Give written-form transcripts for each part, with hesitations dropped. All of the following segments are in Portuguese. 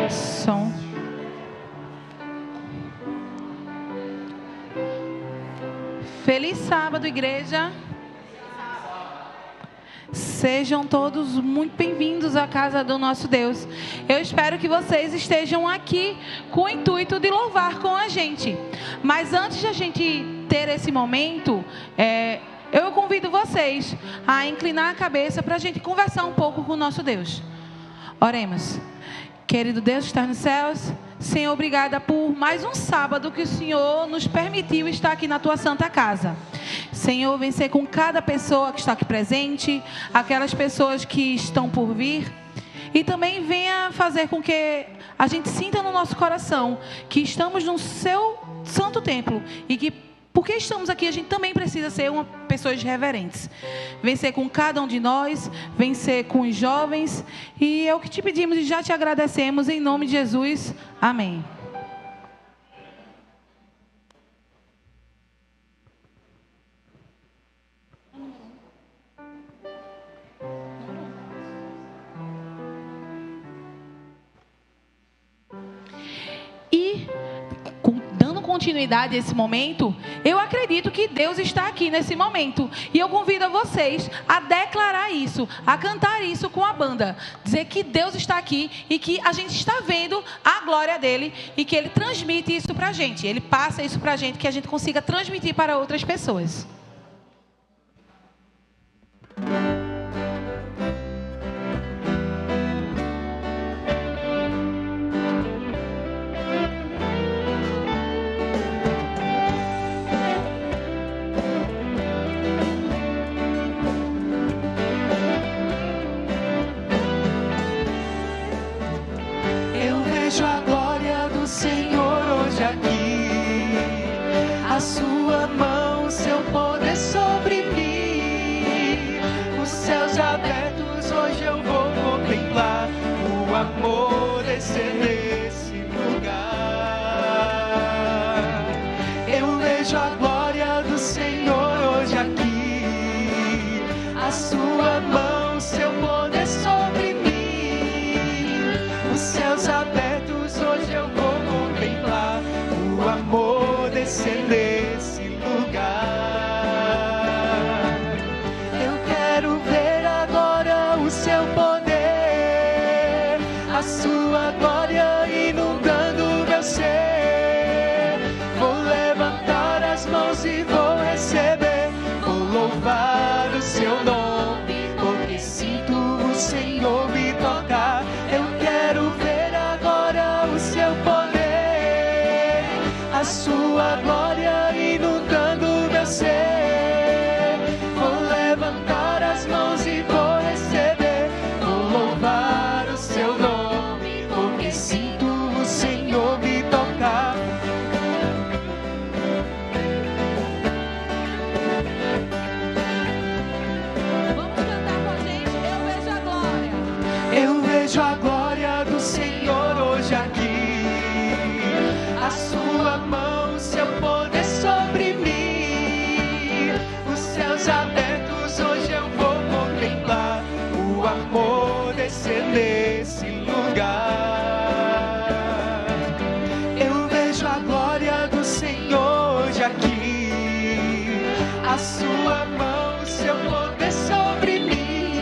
Som. Feliz sábado, igreja. Sejam todos muito bem-vindos à casa do nosso Deus. Eu espero que vocês estejam aqui com o intuito de louvar com a gente. Mas antes de a gente ter esse momento, eu convido vocês a inclinar a cabeça para a gente conversar um pouco com o nosso Deus. Oremos. Querido Deus que está nos céus, Senhor, obrigada por mais um sábado que o Senhor nos permitiu estar aqui na Tua Santa Casa. Senhor, vem ser com cada pessoa que está aqui presente, aquelas pessoas que estão por vir. E também venha fazer com que a gente sinta no nosso coração que estamos no Seu santo templo e que, porque estamos aqui, a gente também precisa ser pessoas reverentes. Vem ser com cada um de nós, vem ser com os jovens. E é o que te pedimos e já te agradecemos em nome de Jesus. Amém. E dando continuidade a esse momento, eu acredito que Deus está aqui nesse momento. E eu convido a vocês a declarar isso, a cantar isso com a banda. Dizer que Deus está aqui e que a gente está vendo a glória dEle e que Ele transmite isso para a gente. Ele passa isso para a gente, que a gente consiga transmitir para outras pessoas. A glória do Senhor hoje aqui, a sua mão, seu poder sobre mim, os céus abertos, hoje eu vou contemplar o amor descer nesse lugar. Eu vejo a glória do Senhor hoje aqui, a sua mão, seu poder sobre mim, os céus abertos, hoje eu vou contemplar o amor descer nesse lugar. Eu quero ver agora o seu poder, a sua glória inundando meu ser. Vou levantar as mãos e vou receber, vou louvar o seu nome, porque sinto o Senhor me tocar. Eu quero ver agora o seu poder, a sua glória inundando meu ser. Vou levantar as mãos e vou receber, vou louvar o seu nome, porque sinto o Senhor me tocar. Vamos cantar com a gente. Eu vejo a glória. Eu vejo a glória do Senhor hoje aqui, a sua mão, seu poder sobre mim, os céus abertos, hoje eu vou contemplar o amor descer nesse lugar. Eu vejo a glória do Senhor hoje aqui, a sua mão, seu poder sobre mim,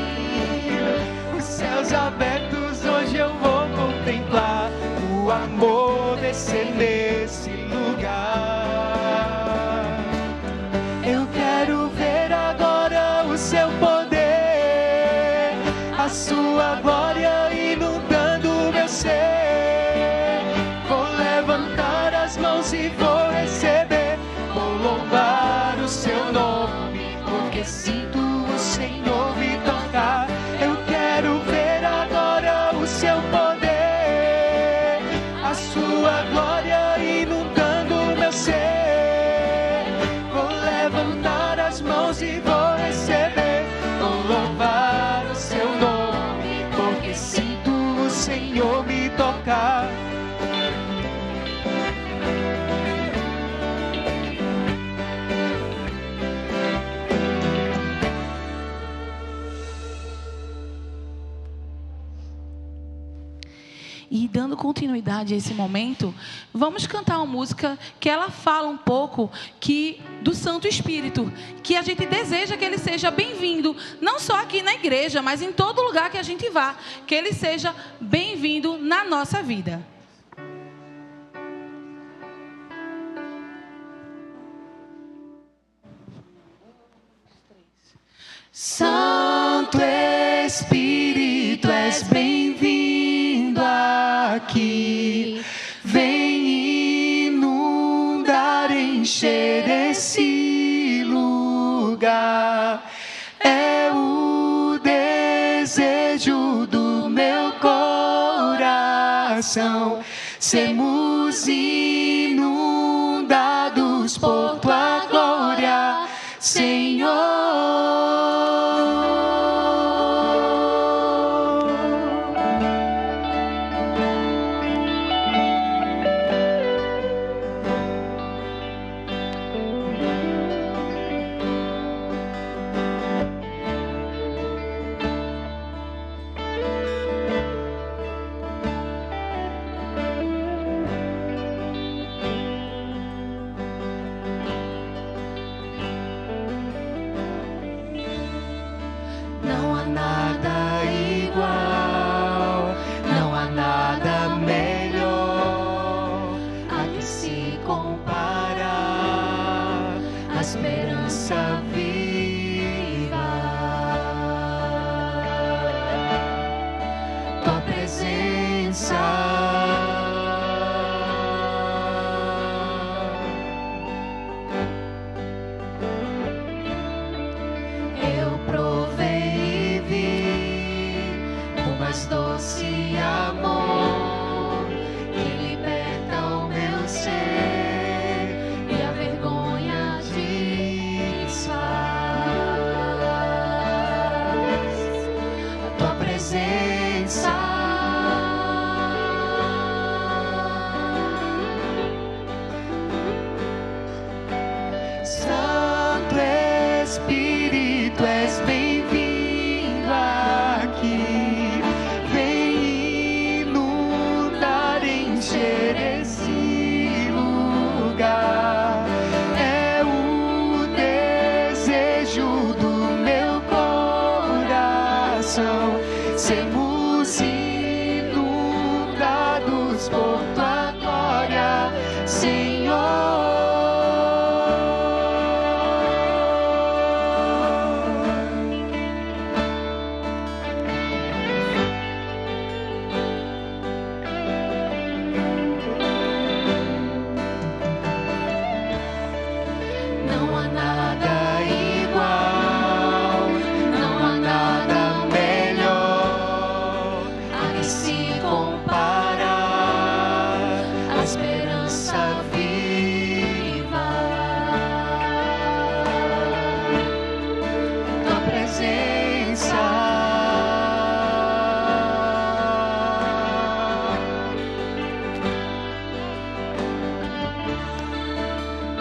os céus abertos, hoje eu vou contemplar o amor descer nesse lugar. Eu quero ver agora o seu poder, a sua glória inundando meu ser. Vou levantar as mãos e vou receber, vou louvar o seu nome, porque sinto o Senhor me tocar. Eu quero ver agora o seu poder, a sua glória inundando meu ser. Vou levantar as mãos e vou receber, vou louvar o seu nome, porque sinto o Senhor me tocar. E dando continuidade a esse momento, vamos cantar uma música que ela fala um pouco do Santo Espírito, que a gente deseja que ele seja bem-vindo, não só aqui na igreja, mas em todo lugar que a gente vá, que ele seja bem-vindo na nossa vida. Santo Espírito, és bem-vindo aqui. Vem inundar, encher esse lugar. É o desejo do meu coração. Sermos inundados por tua glória, Senhor. Sermos inundados por tua glória, Senhor. Não há nada igual, não há nada melhor a que se comparar, a esperança viva, tua presença.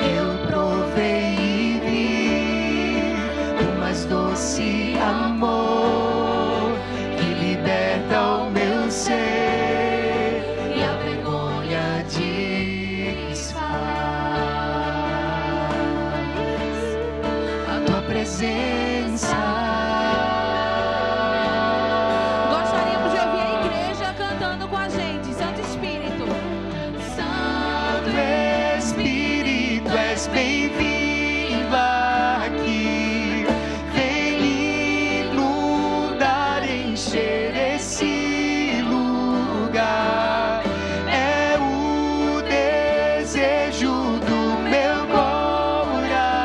Eu provei e vi o mais doce amor que liberta o meu ser e a vergonha desfaz. A tua presença. Gostaríamos de ouvir a igreja cantando com a gente. Santo Espírito. Santo Espírito, és bem-vindo aqui. Vem inundar, encher esse lugar. É o desejo do meu coração.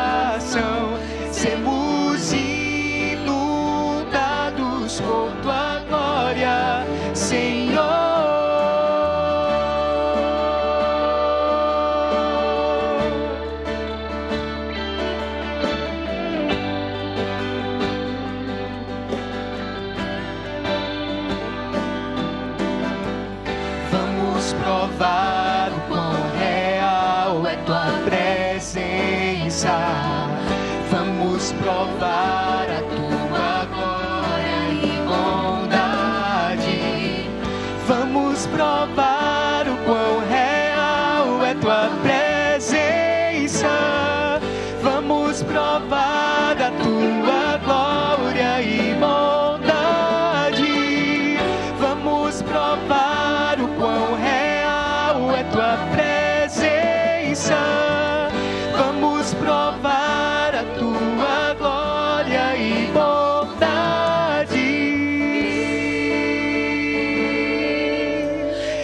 Sermos inundados por tua glória, Senhor. Vamos provar o quão real é tua presença. Vamos provar a tua glória e bondade. Vamos provar quão real é tua presença. Vamos provar da tua glória e bondade. Vamos provar o quão real é tua presença. Vamos provar a tua glória e bondade.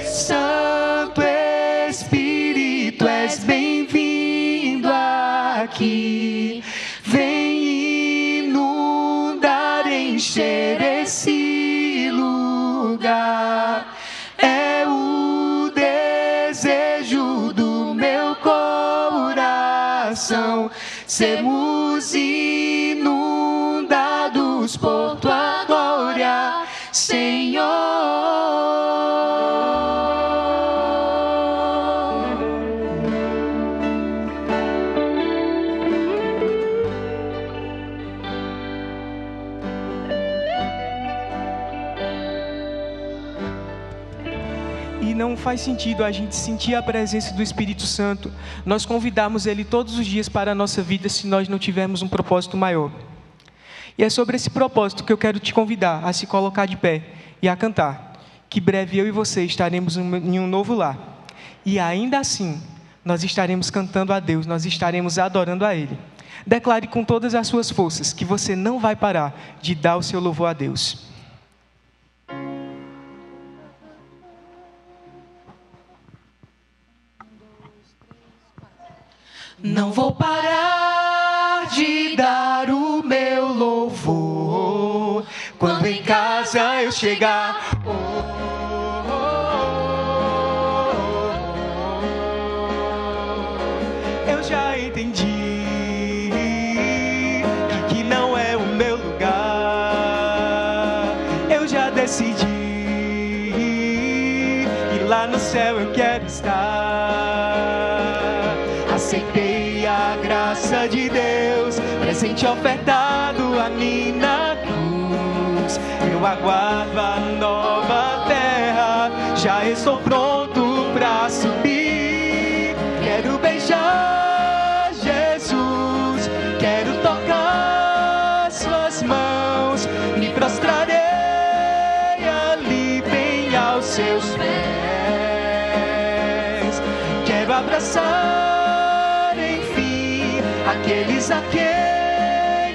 Santo Espírito, és bem-vindo aqui. Vem inundar, encher esse lugar. É o desejo do meu coração, sermos inundados por tua glória, Senhor. E não faz sentido a gente sentir a presença do Espírito Santo, nós convidarmos Ele todos os dias para a nossa vida se nós não tivermos um propósito maior. E é sobre esse propósito que eu quero te convidar a se colocar de pé e a cantar, que breve eu e você estaremos em um novo lar. E ainda assim, nós estaremos cantando a Deus, nós estaremos adorando a Ele. Declare com todas as suas forças que você não vai parar de dar o seu louvor a Deus. Não vou parar de dar o meu louvor quando em casa eu chegar. Eu já entendi que aqui não é o meu lugar. Eu já decidi e lá no céu eu quero estar. Aceitei a graça de Deus, presente ofertado a mim na cruz. Eu aguardo a nova terra, já estou pronto pra subir. Quero beijar Jesus, quero tocar suas mãos. Me prostrarei ali bem aos seus pés. Quero abraçar aqueles a quem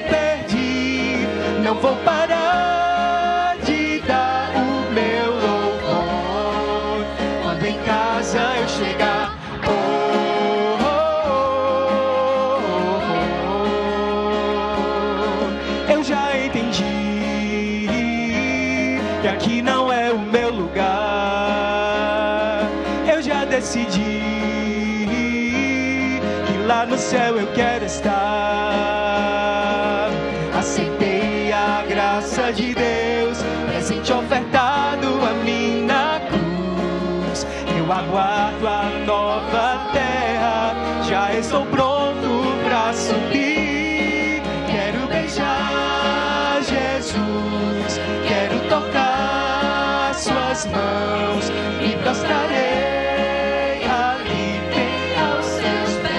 perdi. Não vou parar de dar o meu louvor quando em casa eu chegar. Eu já entendi que aqui não é o meu lugar. Eu já decidi lá no céu eu quero estar. Aceitei a graça de Deus, presente ofertado a mim na cruz. Eu aguardo a nova terra, já estou pronto pra subir. Quero beijar Jesus, quero tocar suas mãos. Me prostrarei ali bem aos seus pés.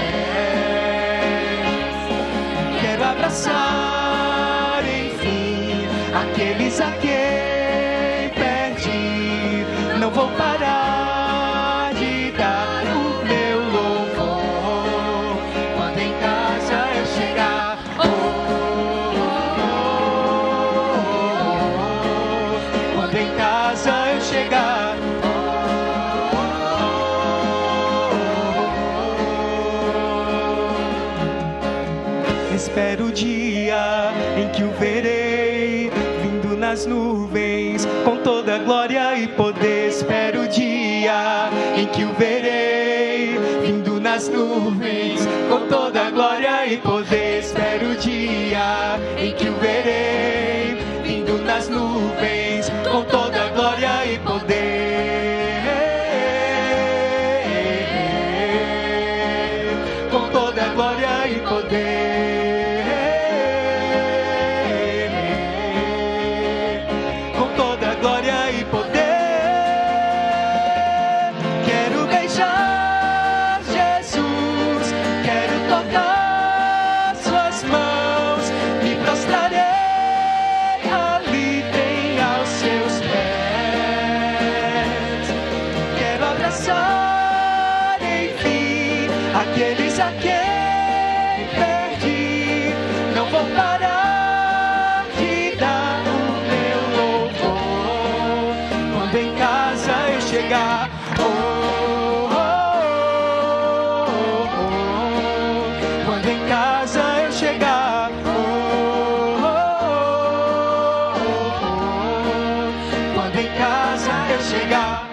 Quero abraçar, enfim, aqueles a quem perdi. Não vou parar de dar o meu louvor quando em casa eu chegar. Quando em casa eu chegar. Espero o dia em que o verei vindo nas nuvens com toda glória e poder. Espero o dia em que o verei vindo nas nuvens com toda glória e poder. Espero o dia em que o verei vindo nas nuvens com toda glória e poder. Com toda glória e poder. Glória e poder, quero abraçar, enfim, aqueles a quem perdi. Não vou parar de dar o meu louvor quando em casa eu chegar. Quando em casa eu chegar. Quando em casa eu chegar.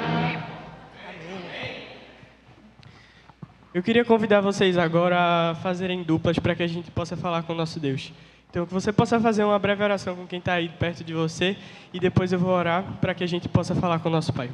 Eu queria convidar vocês agora a fazerem duplas para que a gente possa falar com o nosso Deus. Então, que você possa fazer uma breve oração com quem está aí perto de você e depois eu vou orar para que a gente possa falar com o nosso Pai.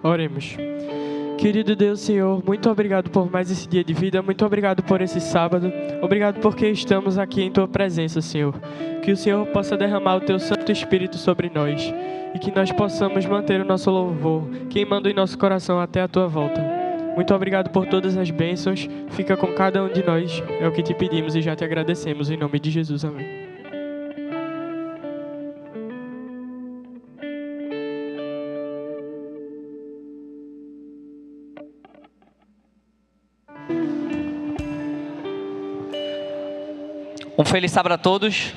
Oremos. Querido Deus, Senhor, muito obrigado por mais esse dia de vida, muito obrigado por esse sábado, obrigado porque estamos aqui em Tua presença, Senhor. Que o Senhor possa derramar o Teu Santo Espírito sobre nós e que nós possamos manter o nosso louvor queimando em nosso coração até a Tua volta. Muito obrigado por todas as bênçãos, fica com cada um de nós, é o que te pedimos e já te agradecemos, em nome de Jesus, amém. Um feliz sábado a todos.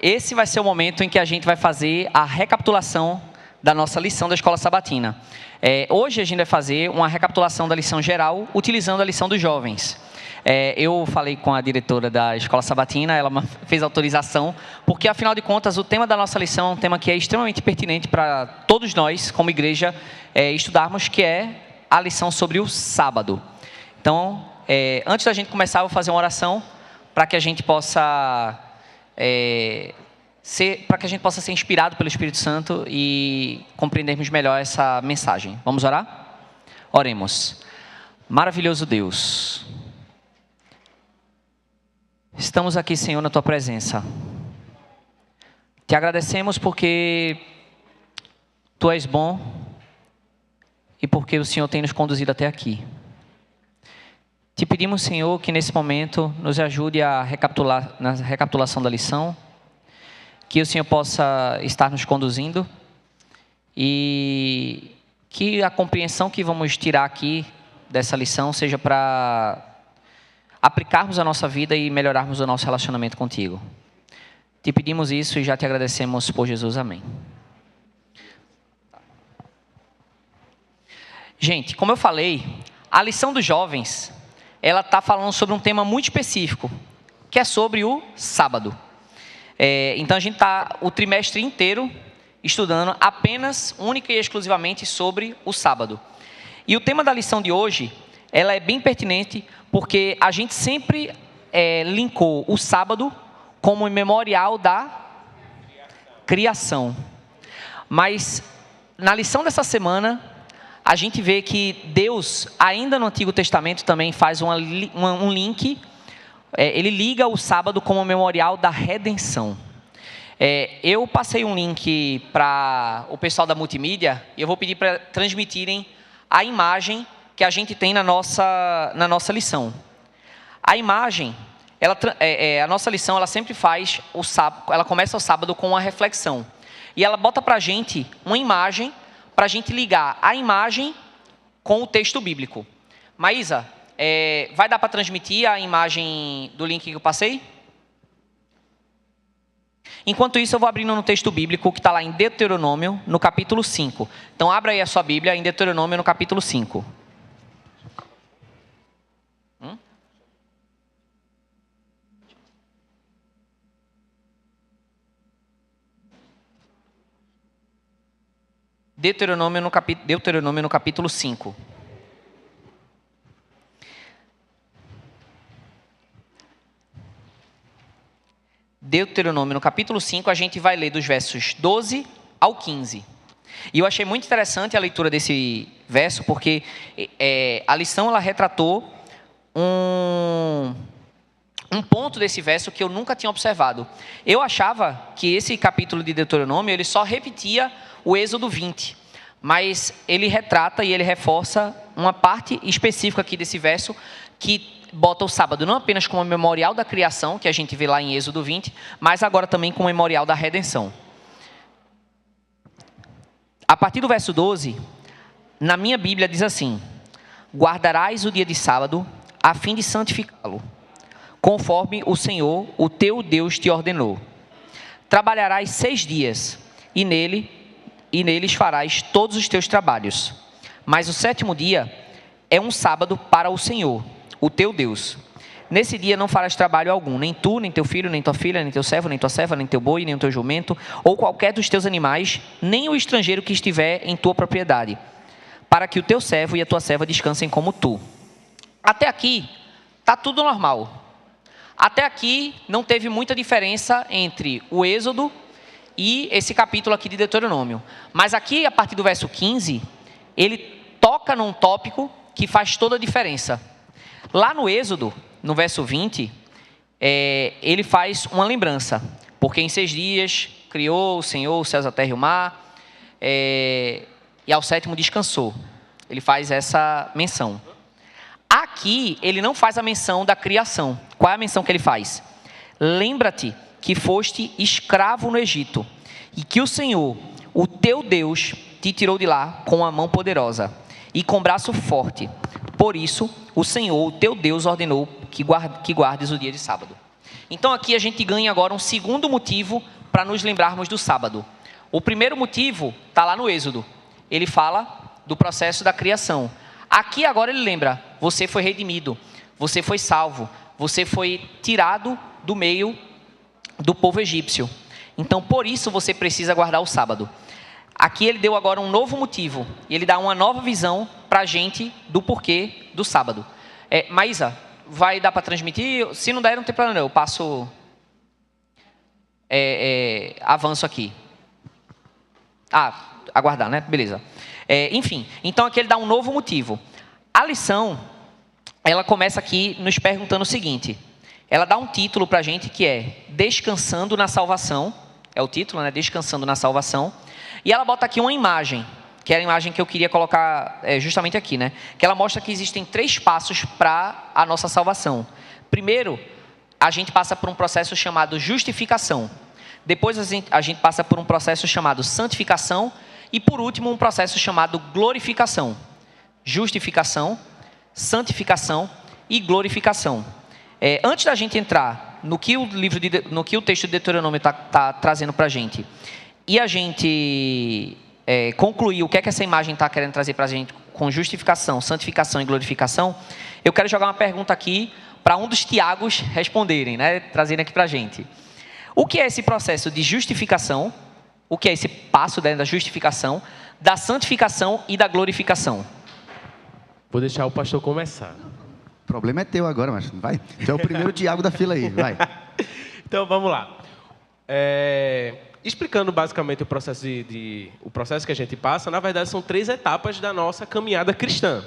Esse vai ser o momento em que a gente vai fazer a recapitulação da nossa lição da Escola Sabatina. Hoje a gente vai fazer uma recapitulação da lição geral, utilizando a lição dos jovens. Eu falei com a diretora da Escola Sabatina, ela fez autorização, porque afinal de contas o tema da nossa lição é um tema que é extremamente pertinente para todos nós, como igreja, estudarmos, que é a lição sobre o sábado. Então, antes da gente começar, eu vou fazer uma oração para que a gente possa ser inspirado pelo Espírito Santo e compreendermos melhor essa mensagem. Vamos orar? Oremos. Maravilhoso Deus, estamos aqui, Senhor, na Tua presença. Te agradecemos porque Tu és bom e porque o Senhor tem nos conduzido até aqui. Te pedimos, Senhor, que nesse momento nos ajude a recapitular, na recapitulação da lição, que o Senhor possa estar nos conduzindo e que a compreensão que vamos tirar aqui dessa lição seja para aplicarmos a nossa vida e melhorarmos o nosso relacionamento contigo. Te pedimos isso e já te agradecemos por Jesus. Amém. Gente, como eu falei, a lição dos jovens, ela está falando sobre um tema muito específico, que é sobre o sábado. Então a gente está o trimestre inteiro estudando apenas, única e exclusivamente sobre o sábado. E o tema da lição de hoje, ela é bem pertinente, porque a gente sempre linkou o sábado como um memorial da criação. Mas na lição dessa semana, a gente vê que Deus, ainda no Antigo Testamento, também faz um link, ele liga o sábado como um memorial da redenção. Eu passei um link para o pessoal da multimídia, e eu vou pedir para transmitirem a imagem que a gente tem na nossa lição. A imagem, a nossa lição, ela sempre faz o sábado, ela começa o sábado com uma reflexão. E ela bota para a gente uma imagem, para a gente ligar a imagem com o texto bíblico. Maísa, vai dar para transmitir a imagem do link que eu passei? Enquanto isso, eu vou abrindo no texto bíblico que está lá em Deuteronômio, no capítulo 5. Então, abra aí a sua Bíblia em Deuteronômio, no capítulo 5. Deuteronômio no capítulo 5. Deuteronômio no capítulo 5, a gente vai ler dos versos 12 ao 15. E eu achei muito interessante a leitura desse verso, porque a lição ela retratou um ponto desse verso que eu nunca tinha observado. Eu achava que esse capítulo de Deuteronômio ele só repetia o Êxodo 20, mas ele retrata e ele reforça uma parte específica aqui desse verso que bota o sábado não apenas como memorial da criação, que a gente vê lá em Êxodo 20, mas agora também como memorial da redenção. A partir do verso 12, na minha Bíblia diz assim: guardarás o dia de sábado a fim de santificá-lo, conforme o Senhor, o teu Deus, te ordenou. Trabalharás 6 dias, e neles farás todos os teus trabalhos. Mas o 7º dia é um sábado para o Senhor, o teu Deus. Nesse dia não farás trabalho algum, nem tu, nem teu filho, nem tua filha, nem teu servo, nem tua serva, nem teu boi, nem o teu jumento, ou qualquer dos teus animais, nem o estrangeiro que estiver em tua propriedade, para que o teu servo e a tua serva descansem como tu. Até aqui, está tudo normal. Até aqui não teve muita diferença entre o Êxodo e esse capítulo aqui de Deuteronômio. Mas aqui, a partir do verso 15, ele toca num tópico que faz toda a diferença. Lá no Êxodo, no verso 20, ele faz uma lembrança. Porque em 6 dias criou o Senhor os céus, a terra e o mar, e ao 7º descansou. Ele faz essa menção. Aqui, ele não faz a menção da criação. Qual é a menção que ele faz? Lembra-te que foste escravo no Egito, e que o Senhor, o teu Deus, te tirou de lá com a mão poderosa e com braço forte. Por isso, o Senhor, o teu Deus, ordenou que guardes o dia de sábado. Então aqui a gente ganha agora um segundo motivo para nos lembrarmos do sábado. O primeiro motivo está lá no Êxodo. Ele fala do processo da criação. Aqui agora ele lembra, você foi redimido, você foi salvo, você foi tirado do meio do povo egípcio. Então por isso você precisa guardar o sábado. Aqui ele deu agora um novo motivo, e ele dá uma nova visão para a gente do porquê do sábado. Maísa, vai dar para transmitir? Se não der, não tem problema não, eu passo, avanço aqui. Aguardar, né? Beleza. Enfim, então aqui ele dá um novo motivo. A lição, ela começa aqui nos perguntando o seguinte, ela dá um título para a gente que é Descansando na Salvação, é o título, né? Descansando na Salvação, e ela bota aqui uma imagem, que era a imagem que eu queria colocar justamente aqui, né? Que ela mostra que existem 3 passos para a nossa salvação. Primeiro, a gente passa por um processo chamado justificação. Depois a gente passa por um processo chamado santificação. E por último, um processo chamado glorificação. Justificação, santificação e glorificação. Antes da gente entrar no que o texto de Deuteronômio está trazendo para a gente, e a gente concluir o que é que essa imagem está querendo trazer para a gente com justificação, santificação e glorificação, eu quero jogar uma pergunta aqui para um dos Tiagos responderem, né? Trazendo aqui para a gente. O que é esse processo de justificação? O que é esse passo da justificação, da santificação e da glorificação? Vou deixar o pastor começar. O problema é teu agora, mas vai. Tu é o primeiro Tiago da fila aí, vai. Então, vamos lá. Explicando basicamente o processo o processo que a gente passa, na verdade são 3 etapas da nossa caminhada cristã.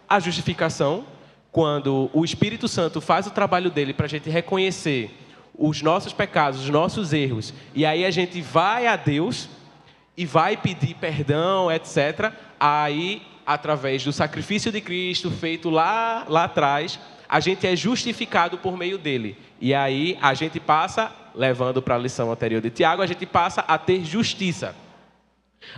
A justificação, quando o Espírito Santo faz o trabalho dele para a gente reconhecer os nossos pecados, os nossos erros, e aí a gente vai a Deus e vai pedir perdão, etc. Aí, através do sacrifício de Cristo feito lá atrás, a gente é justificado por meio dele. E aí a gente passa, levando para a lição anterior de Tiago, a gente passa a ter justiça.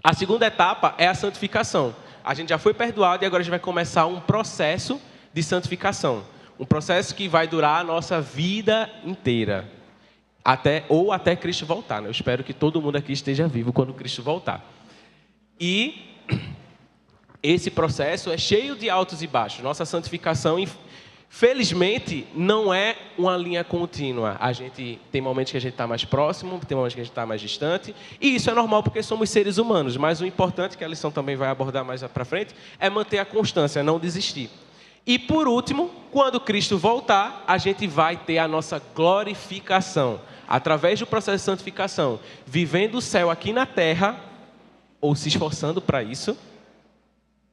A segunda etapa é a santificação. A gente já foi perdoado e agora a gente vai começar um processo de santificação. Um processo que vai durar a nossa vida inteira. até Cristo voltar, né? Eu espero que todo mundo aqui esteja vivo quando Cristo voltar. E esse processo é cheio de altos e baixos. Nossa santificação, felizmente, não é uma linha contínua. A gente tem momentos que a gente está mais próximo, tem momentos que a gente está mais distante, e isso é normal porque somos seres humanos. Mas o importante, que a lição também vai abordar mais para frente, é manter a constância, não desistir. E por último, quando Cristo voltar, a gente vai ter a nossa glorificação. Através do processo de santificação, vivendo o céu aqui na terra, ou se esforçando para isso,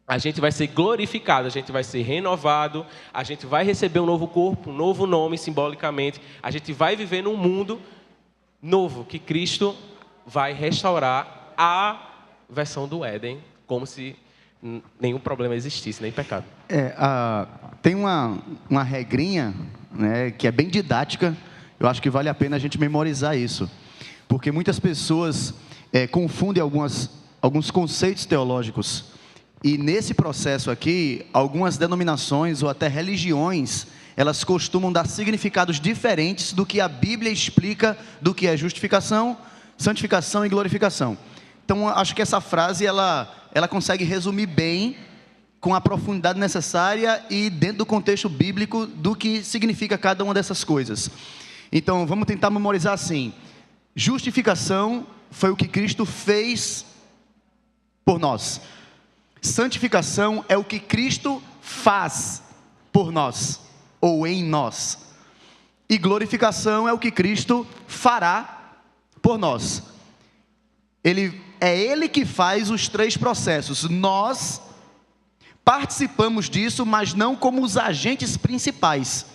a gente vai ser glorificado, a gente vai ser renovado, a gente vai receber um novo corpo, um novo nome simbolicamente, a gente vai viver num mundo novo, que Cristo vai restaurar a versão do Éden, como se nenhum problema existisse, nem pecado. Tem uma regrinha, né, que é bem didática. Eu acho que vale a pena a gente memorizar isso, porque muitas pessoas confundem alguns conceitos teológicos, e nesse processo aqui, algumas denominações ou até religiões, elas costumam dar significados diferentes do que a Bíblia explica do que é justificação, santificação e glorificação. Então, acho que essa frase, ela consegue resumir bem, com a profundidade necessária e dentro do contexto bíblico do que significa cada uma dessas coisas. Então, vamos tentar memorizar assim. Justificação foi o que Cristo fez por nós. Santificação é o que Cristo faz por nós, ou em nós. E glorificação é o que Cristo fará por nós. É Ele que faz os três processos. Nós participamos disso, mas não como os agentes principais.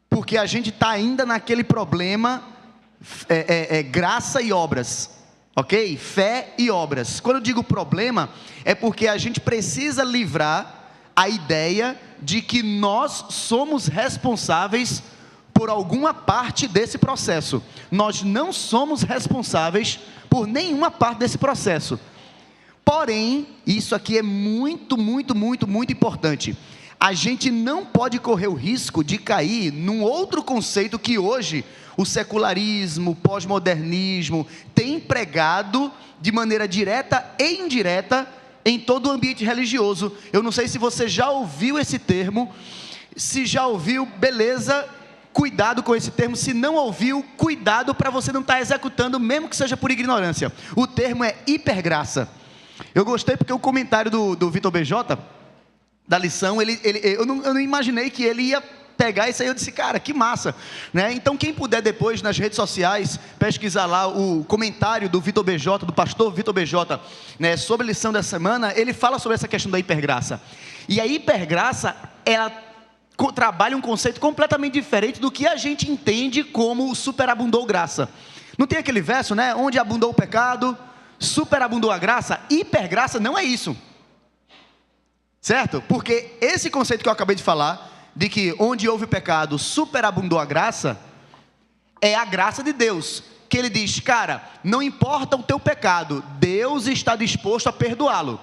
Porque a gente está ainda naquele problema, graça e obras, ok? Fé e obras. Quando eu digo problema, é porque a gente precisa livrar a ideia de que nós somos responsáveis por alguma parte desse processo. Nós não somos responsáveis por nenhuma parte desse processo. Porém, isso aqui é muito, muito, muito, muito importante. A gente não pode correr o risco de cair num outro conceito que hoje o secularismo, o pós-modernismo tem pregado de maneira direta e indireta em todo o ambiente religioso. Eu não sei se você já ouviu esse termo. Se já ouviu, beleza, cuidado com esse termo. Se não ouviu, cuidado para você não estar executando, mesmo que seja por ignorância. O termo é hipergraça. Eu gostei porque o comentário do Vitor BJ, da lição, eu não imaginei que ele ia pegar isso aí. Eu disse, cara, que massa, né? Então quem puder depois nas redes sociais pesquisar lá o comentário do Vitor BJ, do pastor Vitor BJ, né, sobre a lição dessa semana, ele fala sobre essa questão da hipergraça. E a hipergraça, ela trabalha um conceito completamente diferente do que a gente entende como superabundou graça. Não tem aquele verso, né? Onde abundou o pecado, superabundou a graça. Hipergraça não é isso, certo? Porque esse conceito que eu acabei de falar, de que onde houve pecado, superabundou a graça, é a graça de Deus, que Ele diz, cara, não importa o teu pecado, Deus está disposto a perdoá-lo.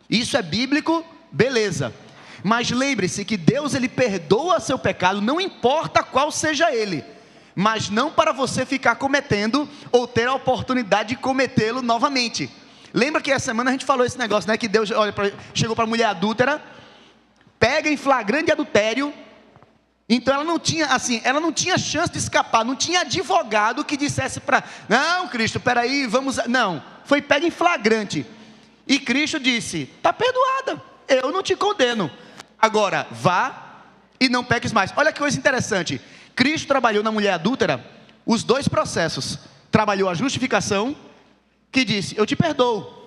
Isso é bíblico, beleza. Mas lembre-se que Deus, Ele perdoa seu pecado, não importa qual seja ele, mas não para você ficar cometendo, ou ter a oportunidade de cometê-lo novamente. Lembra que essa semana a gente falou esse negócio, né? Que Deus chegou para a mulher adúltera, pega em flagrante adultério. Então ela não tinha chance de escapar, não tinha advogado que dissesse para, não, Cristo, peraí, vamos, não, foi pega em flagrante, e Cristo disse, está perdoada, eu não te condeno, agora vá e não peques mais. Olha que coisa interessante, Cristo trabalhou na mulher adúltera os dois processos, trabalhou a justificação, que disse, eu te perdoo.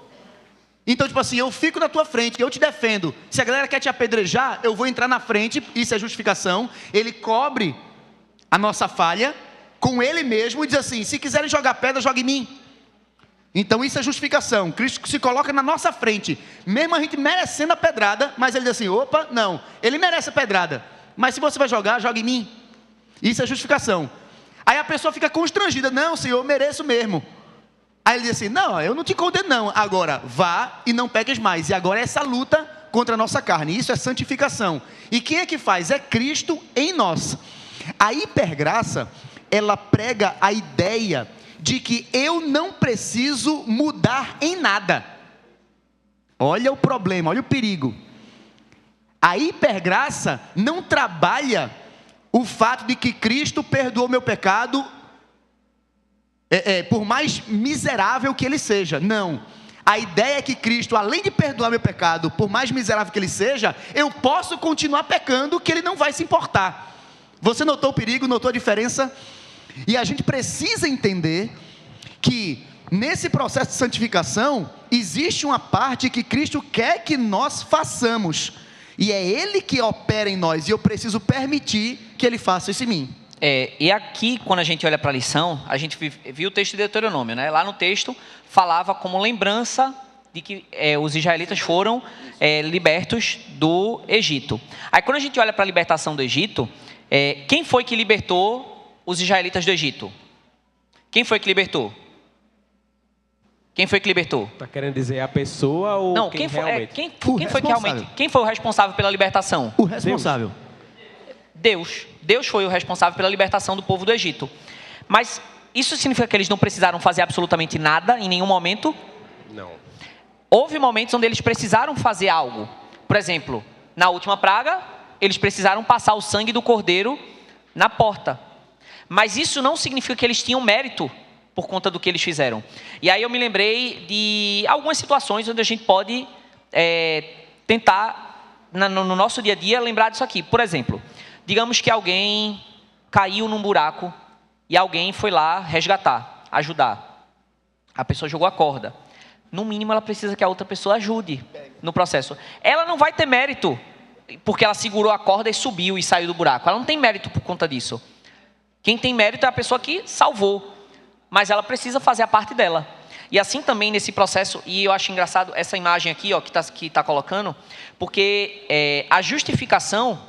Então, tipo assim, eu fico na tua frente, eu te defendo. Se a galera quer te apedrejar, eu vou entrar na frente, isso é justificação. Ele cobre a nossa falha com Ele mesmo e diz assim, se quiserem jogar pedra, jogue em mim. Então isso é justificação. Cristo se coloca na nossa frente, mesmo a gente merecendo a pedrada, mas Ele diz assim, opa, não, Ele merece a pedrada, mas se você vai jogar, jogue em mim. Isso é justificação. Aí a pessoa fica constrangida, não, Senhor, eu mereço mesmo. Aí ele diz assim, não, eu não te condeno não, agora vá e não peques mais. E agora é essa luta contra a nossa carne, isso é santificação. E quem é que faz? É Cristo em nós. A hipergraça ela prega a ideia de que eu não preciso mudar em nada. Olha o problema, olha o perigo. A hipergraça não trabalha o fato de que Cristo perdoou meu pecado, por mais miserável que ele seja. Não. A ideia é que Cristo, além de perdoar meu pecado, por mais miserável que ele seja, eu posso continuar pecando, que ele não vai se importar. Você notou o perigo, notou a diferença? E a gente precisa entender que nesse processo de santificação, existe uma parte que Cristo quer que nós façamos. E é Ele que opera em nós, e eu preciso permitir que Ele faça isso em mim. E aqui, quando a gente olha para a lição, a gente viu o texto de Deuteronômio, né? Lá no texto, falava como lembrança de que os israelitas foram libertos do Egito. Aí, quando a gente olha para a libertação do Egito, quem foi que libertou os israelitas do Egito? Quem foi que libertou? Quem foi que libertou? Está querendo dizer a pessoa ou não, quem foi, realmente? Quem foi o responsável pela libertação? O responsável. Deus. Deus foi o responsável pela libertação do povo do Egito. Mas isso significa que eles não precisaram fazer absolutamente nada em nenhum momento? Não. Houve momentos onde eles precisaram fazer algo. Por exemplo, na última praga, eles precisaram passar o sangue do cordeiro na porta. Mas isso não significa que eles tinham mérito por conta do que eles fizeram. E aí eu me lembrei de algumas situações onde a gente pode tentar, no nosso dia a dia, lembrar disso aqui. Por exemplo, digamos que alguém caiu num buraco e alguém foi lá resgatar, ajudar. A pessoa jogou a corda. No mínimo, ela precisa que a outra pessoa ajude no processo. Ela não vai ter mérito porque ela segurou a corda e subiu e saiu do buraco. Ela não tem mérito por conta disso. Quem tem mérito é a pessoa que salvou. Mas ela precisa fazer a parte dela. E assim também nesse processo, e eu acho engraçado essa imagem aqui, ó, que tá colocando, porque a justificação,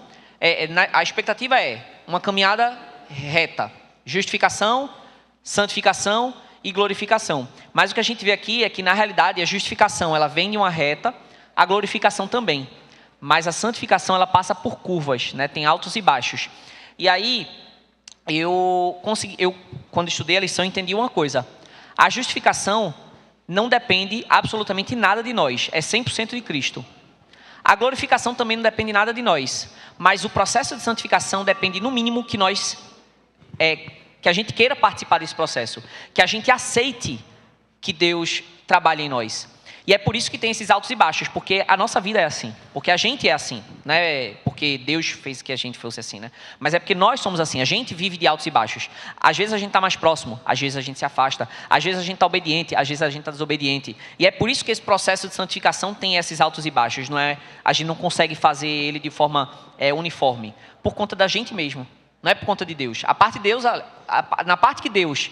a expectativa é uma caminhada reta. Justificação, santificação e glorificação. Mas o que a gente vê aqui é que, na realidade, a justificação ela vem de uma reta, a glorificação também. Mas a santificação ela passa por curvas, né? Tem altos e baixos. E aí, quando estudei a lição, entendi uma coisa. A justificação não depende absolutamente nada de nós. É 100% de Cristo. A glorificação também não depende nada de nós. Mas o processo de santificação depende, no mínimo, que a gente queira participar desse processo. Que a gente aceite que Deus trabalha em nós. E é por isso que tem esses altos e baixos, porque a nossa vida é assim, porque a gente é assim, não é porque Deus fez que a gente fosse assim, né? Mas é porque nós somos assim, a gente vive de altos e baixos. Às vezes a gente está mais próximo, às vezes a gente se afasta, às vezes a gente está obediente, às vezes a gente está desobediente. E é por isso que esse processo de santificação tem esses altos e baixos, não é? A gente não consegue fazer ele de forma uniforme, por conta da gente mesmo, não é por conta de Deus. A parte de Deus, na parte que Deus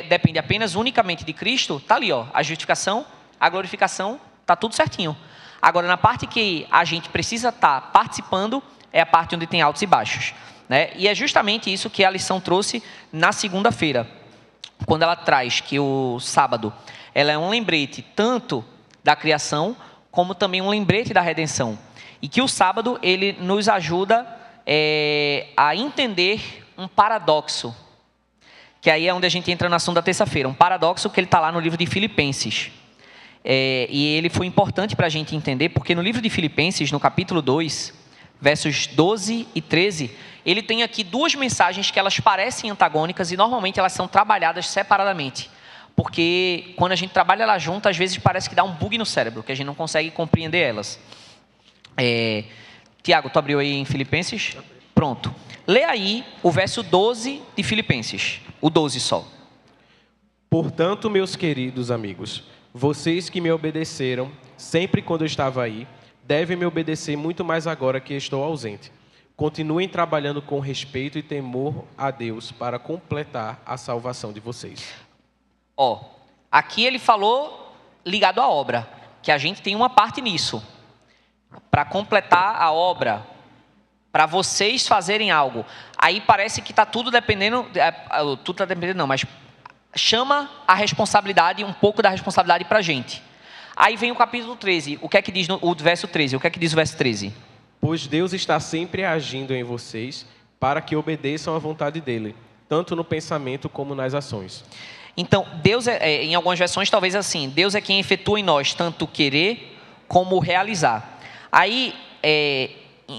depende apenas unicamente de Cristo, está ali, ó, a justificação, a glorificação, está tudo certinho. Agora, na parte que a gente precisa estar participando, é a parte onde tem altos e baixos, né? E é justamente isso que a lição trouxe na segunda-feira, quando ela traz que o sábado ela é um lembrete tanto da criação, como também um lembrete da redenção. E que o sábado ele nos ajuda a entender um paradoxo, que aí é onde a gente entra no assunto da terça-feira. Um paradoxo que ele está lá no livro de Filipenses. E ele foi importante para a gente entender, porque no livro de Filipenses, no capítulo 2, versos 12 e 13, ele tem aqui duas mensagens que elas parecem antagônicas e normalmente elas são trabalhadas separadamente. Porque quando a gente trabalha elas juntas, às vezes parece que dá um bug no cérebro, que a gente não consegue compreender elas. Tiago, tu abriu aí em Filipenses? Pronto. Lê aí o verso 12 de Filipenses, o 12 só. Portanto, meus queridos amigos, vocês que me obedeceram sempre quando eu estava aí, devem me obedecer muito mais agora que estou ausente. Continuem trabalhando com respeito e temor a Deus para completar a salvação de vocês. Aqui ele falou ligado à obra, que a gente tem uma parte nisso. Para completar a obra, para vocês fazerem algo. Aí parece que está tudo dependendo, mas chama a responsabilidade, um pouco da responsabilidade para a gente. Aí vem o capítulo 13, o que é que diz o verso 13? O que é que diz o verso 13? Pois Deus está sempre agindo em vocês para que obedeçam à vontade dele. tanto no pensamento como nas ações. Então, Deus em algumas versões, talvez assim, Deus é quem efetua em nós tanto querer como realizar. Aí,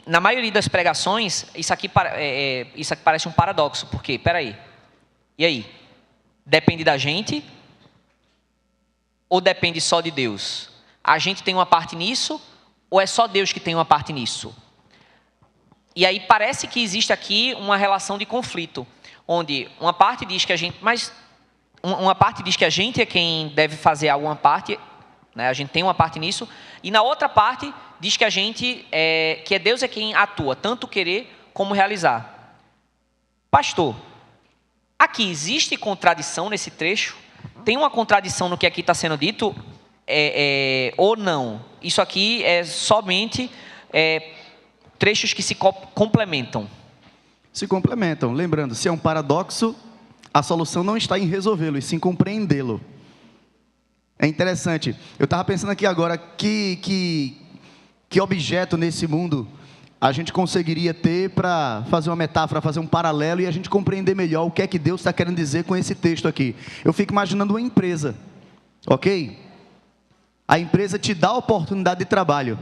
na maioria das pregações, isso aqui parece um paradoxo, porque, peraí, e aí? Depende da gente ou depende só de Deus? A gente tem uma parte nisso ou é só Deus que tem uma parte nisso? E aí parece que existe aqui uma relação de conflito, onde uma parte diz que a gente, mas uma parte diz que a gente é quem deve fazer alguma parte, né? A gente tem uma parte nisso, e na outra parte diz que a gente que Deus é quem atua, tanto querer como realizar. Pastor, aqui existe contradição nesse trecho? Tem uma contradição no que aqui está sendo dito? Ou não? Isso aqui é somente trechos que se complementam. Se complementam. Lembrando, se é um paradoxo, a solução não está em resolvê-lo, e sim compreendê-lo. É interessante. Eu estava pensando aqui agora, que objeto nesse mundo a gente conseguiria ter para fazer uma metáfora, fazer um paralelo e a gente compreender melhor o que é que Deus está querendo dizer com esse texto aqui. Eu fico imaginando uma empresa, ok? A empresa te dá a oportunidade de trabalho.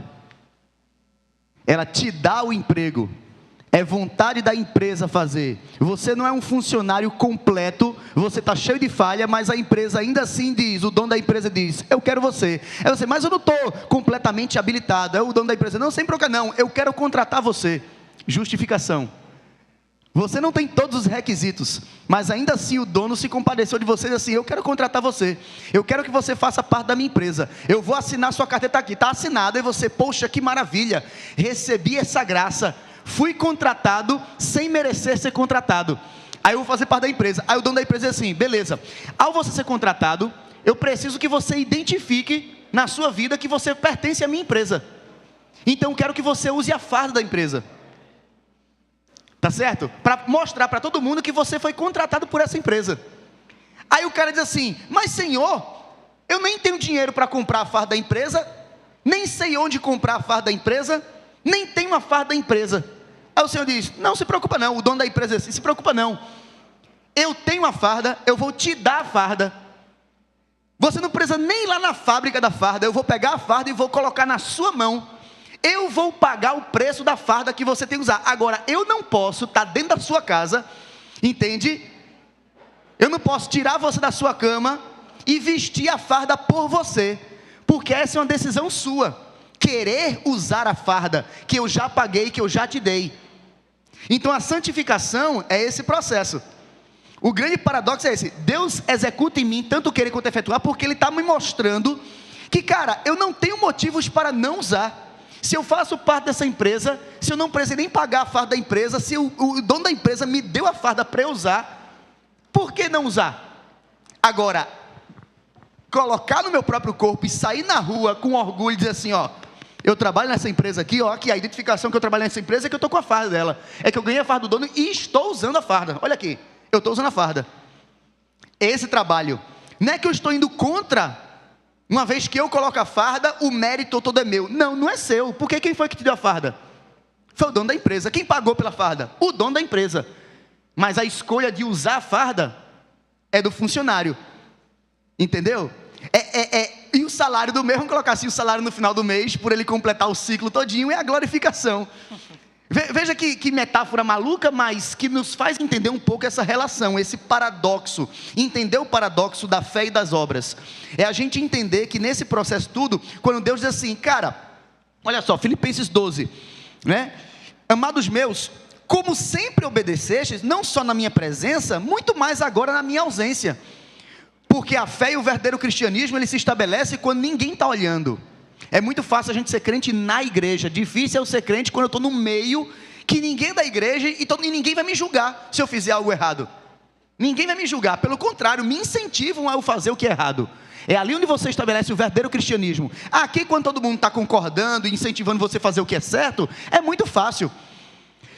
Ela te dá o emprego. É vontade da empresa fazer. Você não é um funcionário completo, você está cheio de falha, mas a empresa ainda assim diz, o dono da empresa diz, eu quero você. É você, mas eu não estou completamente habilitado. É o dono da empresa, não, sem bronca não, eu quero contratar você. Justificação. Você não tem todos os requisitos, mas ainda assim o dono se compadeceu de você e disse assim, eu quero contratar você. Eu quero que você faça parte da minha empresa. Eu vou assinar sua carteira, está aqui, está assinado. E você, poxa, que maravilha, recebi essa graça. Fui contratado sem merecer ser contratado. Aí eu vou fazer parte da empresa. Aí o dono da empresa diz assim, beleza, ao você ser contratado, eu preciso que você identifique na sua vida que você pertence à minha empresa. Então eu quero que você use a farda da empresa. Tá certo? Para mostrar para todo mundo que você foi contratado por essa empresa. Aí o cara diz assim, mas senhor, eu nem tenho dinheiro para comprar a farda da empresa, nem sei onde comprar a farda da empresa, nem tenho a farda da empresa. Aí o senhor diz, não se preocupa não, o dono da empresa diz, se preocupa não. Eu tenho a farda, eu vou te dar a farda. Você não precisa nem ir lá na fábrica da farda, eu vou pegar a farda e vou colocar na sua mão. Eu vou pagar o preço da farda que você tem que usar. Agora, eu não posso estar dentro da sua casa, entende? Eu não posso tirar você da sua cama e vestir a farda por você, porque essa é uma decisão sua. Querer usar a farda que eu já paguei, que eu já te dei. Então a santificação é esse processo. O grande paradoxo é esse: Deus executa em mim tanto querer quanto efetuar, porque Ele está me mostrando que, cara, eu não tenho motivos para não usar. Se eu faço parte dessa empresa, se eu não precisei nem pagar a farda da empresa, se o dono da empresa me deu a farda para eu usar, por que não usar? Agora, colocar no meu próprio corpo e sair na rua com orgulho e dizer assim, ó, eu trabalho nessa empresa aqui, ó, aqui a identificação que eu trabalho nessa empresa é que eu estou com a farda dela, é que eu ganhei a farda do dono e estou usando a farda. Olha aqui, eu estou usando a farda. Esse trabalho, não é que eu estou indo contra. Uma vez que eu coloco a farda, o mérito todo é meu. Não, não é seu. Porque quem foi que te deu a farda? Foi o dono da empresa. Quem pagou pela farda? O dono da empresa. Mas a escolha de usar a farda é do funcionário. Entendeu? E o salário do mês, vamos colocar assim, o salário no final do mês, por ele completar o ciclo todinho, é a glorificação. Veja que metáfora maluca, mas que nos faz entender um pouco essa relação, esse paradoxo. Entender o paradoxo da fé e das obras. É a gente entender que nesse processo tudo, quando Deus diz assim, cara, olha só, Filipenses 12, né? Amados meus, como sempre obedecestes, não só na minha presença, muito mais agora na minha ausência. Porque a fé e o verdadeiro cristianismo, ele se estabelece quando ninguém está olhando. É muito fácil a gente ser crente na igreja. Difícil é eu ser crente quando eu estou no meio que ninguém é da igreja e ninguém vai me julgar se eu fizer algo errado. Ninguém vai me julgar. Pelo contrário, me incentivam a eu fazer o que é errado. É ali onde você estabelece o verdadeiro cristianismo. Aqui, quando todo mundo está concordando e incentivando você a fazer o que é certo, é muito fácil.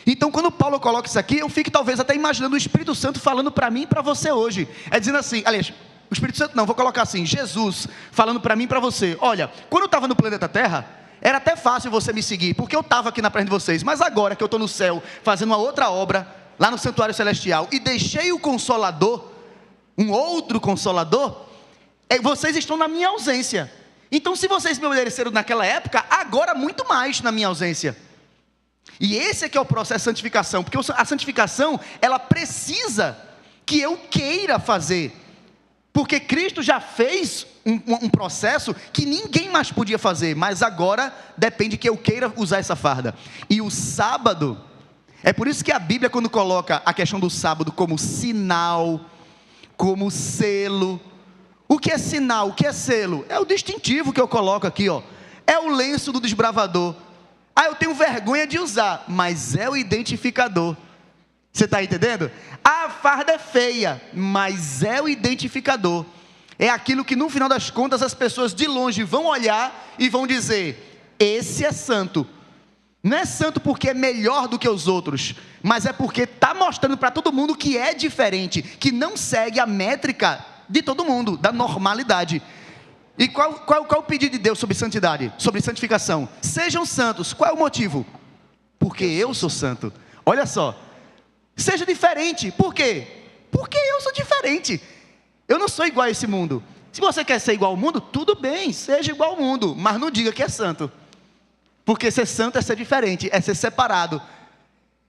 Então, quando Paulo coloca isso aqui, eu fico talvez até imaginando o Espírito Santo falando para mim e para você hoje. É dizendo assim, aliás, o Espírito Santo não, vou colocar assim, Jesus falando para mim e para você, olha, quando eu estava no planeta Terra, era até fácil você me seguir, porque eu estava aqui na frente de vocês, mas agora que eu estou no céu, fazendo uma outra obra, lá no santuário celestial, e deixei o Consolador, um outro Consolador, vocês estão na minha ausência. Então, se vocês me obedeceram naquela época, agora muito mais na minha ausência. E esse é que é o processo de santificação, porque a santificação, ela precisa que eu queira fazer, porque Cristo já fez um processo que ninguém mais podia fazer, mas agora depende que eu queira usar essa farda. E o sábado, é por isso que a Bíblia, quando coloca a questão do sábado como sinal, como selo, o que é sinal, o que é selo? É o distintivo que eu coloco aqui, ó. É o lenço do desbravador. Eu tenho vergonha de usar, mas é o identificador. Você está entendendo? A farda é feia, mas é o identificador. É aquilo que no final das contas as pessoas de longe vão olhar e vão dizer: esse é santo. Não é santo porque é melhor do que os outros, mas é porque está mostrando para todo mundo que é diferente, que não segue a métrica de todo mundo, da normalidade. E qual o pedido de Deus sobre santidade, sobre santificação? Sejam santos. Qual é o motivo? Porque eu sou santo. Olha só, seja diferente. Por quê? Porque eu sou diferente. Eu não sou igual a esse mundo. Se você quer ser igual ao mundo, tudo bem, seja igual ao mundo, mas não diga que é santo. Porque ser santo é ser diferente, é ser separado,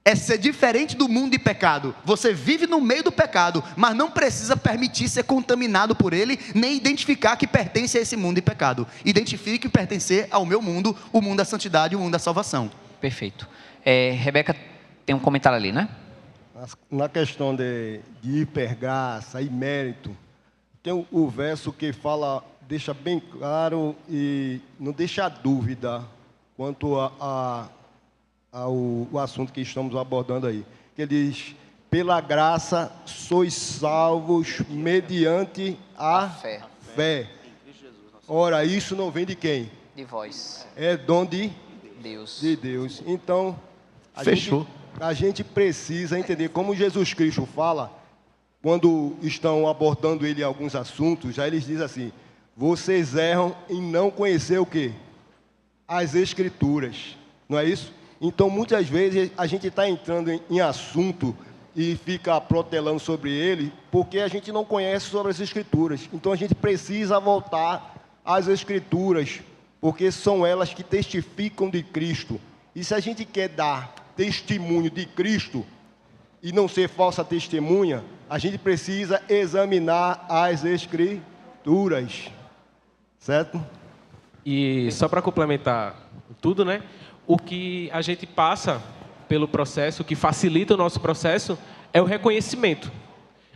é ser diferente do mundo de pecado. Você vive no meio do pecado, mas não precisa permitir ser contaminado por ele, nem identificar que pertence a esse mundo de pecado. Identifique pertencer ao meu mundo, o mundo da santidade, o mundo da salvação. Perfeito. Rebeca tem um comentário ali, né? Na questão de hipergraça e mérito, tem o verso que fala, deixa bem claro e não deixa dúvida quanto ao assunto que estamos abordando aí, que ele diz: pela graça sois salvos mediante a fé. Ora, isso não vem de quem? De vós. É dom de Deus. De Deus. Então, Fechou. A gente precisa entender, como Jesus Cristo fala, quando estão abordando ele alguns assuntos, já eles dizem assim: vocês erram em não conhecer o quê? As Escrituras. Não é isso? Então, muitas vezes, a gente está entrando em assunto e fica protelando sobre ele, porque a gente não conhece sobre as Escrituras. Então, a gente precisa voltar às Escrituras, porque são elas que testificam de Cristo. E se a gente quer dar testemunho de Cristo e não ser falsa testemunha, a gente precisa examinar as Escrituras. Certo? E só para complementar tudo, né? O que a gente passa pelo processo, o que facilita o nosso processo, é o reconhecimento.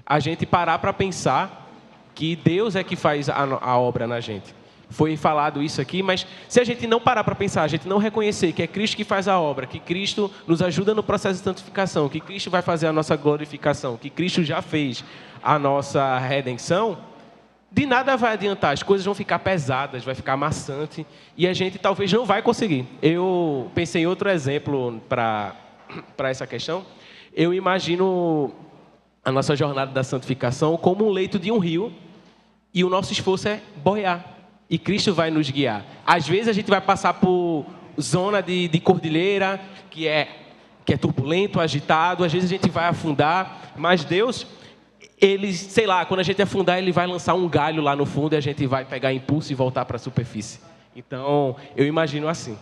A gente parar para pensar que Deus é que faz a obra na gente. Foi falado isso aqui, mas se a gente não parar para pensar, a gente não reconhecer que é Cristo que faz a obra, que Cristo nos ajuda no processo de santificação, que Cristo vai fazer a nossa glorificação, que Cristo já fez a nossa redenção, de nada vai adiantar, as coisas vão ficar pesadas, vai ficar maçante, e a gente talvez não vai conseguir. Eu pensei em outro exemplo para essa questão. Eu imagino a nossa jornada da santificação como um leito de um rio, e o nosso esforço é boiar, e Cristo vai nos guiar. Às vezes a gente vai passar por zona de cordilheira, que é turbulento, agitado, às vezes a gente vai afundar, mas Deus... Ele, sei lá, quando a gente afundar, ele vai lançar um galho lá no fundo e a gente vai pegar impulso e voltar para a superfície. Então, eu imagino assim.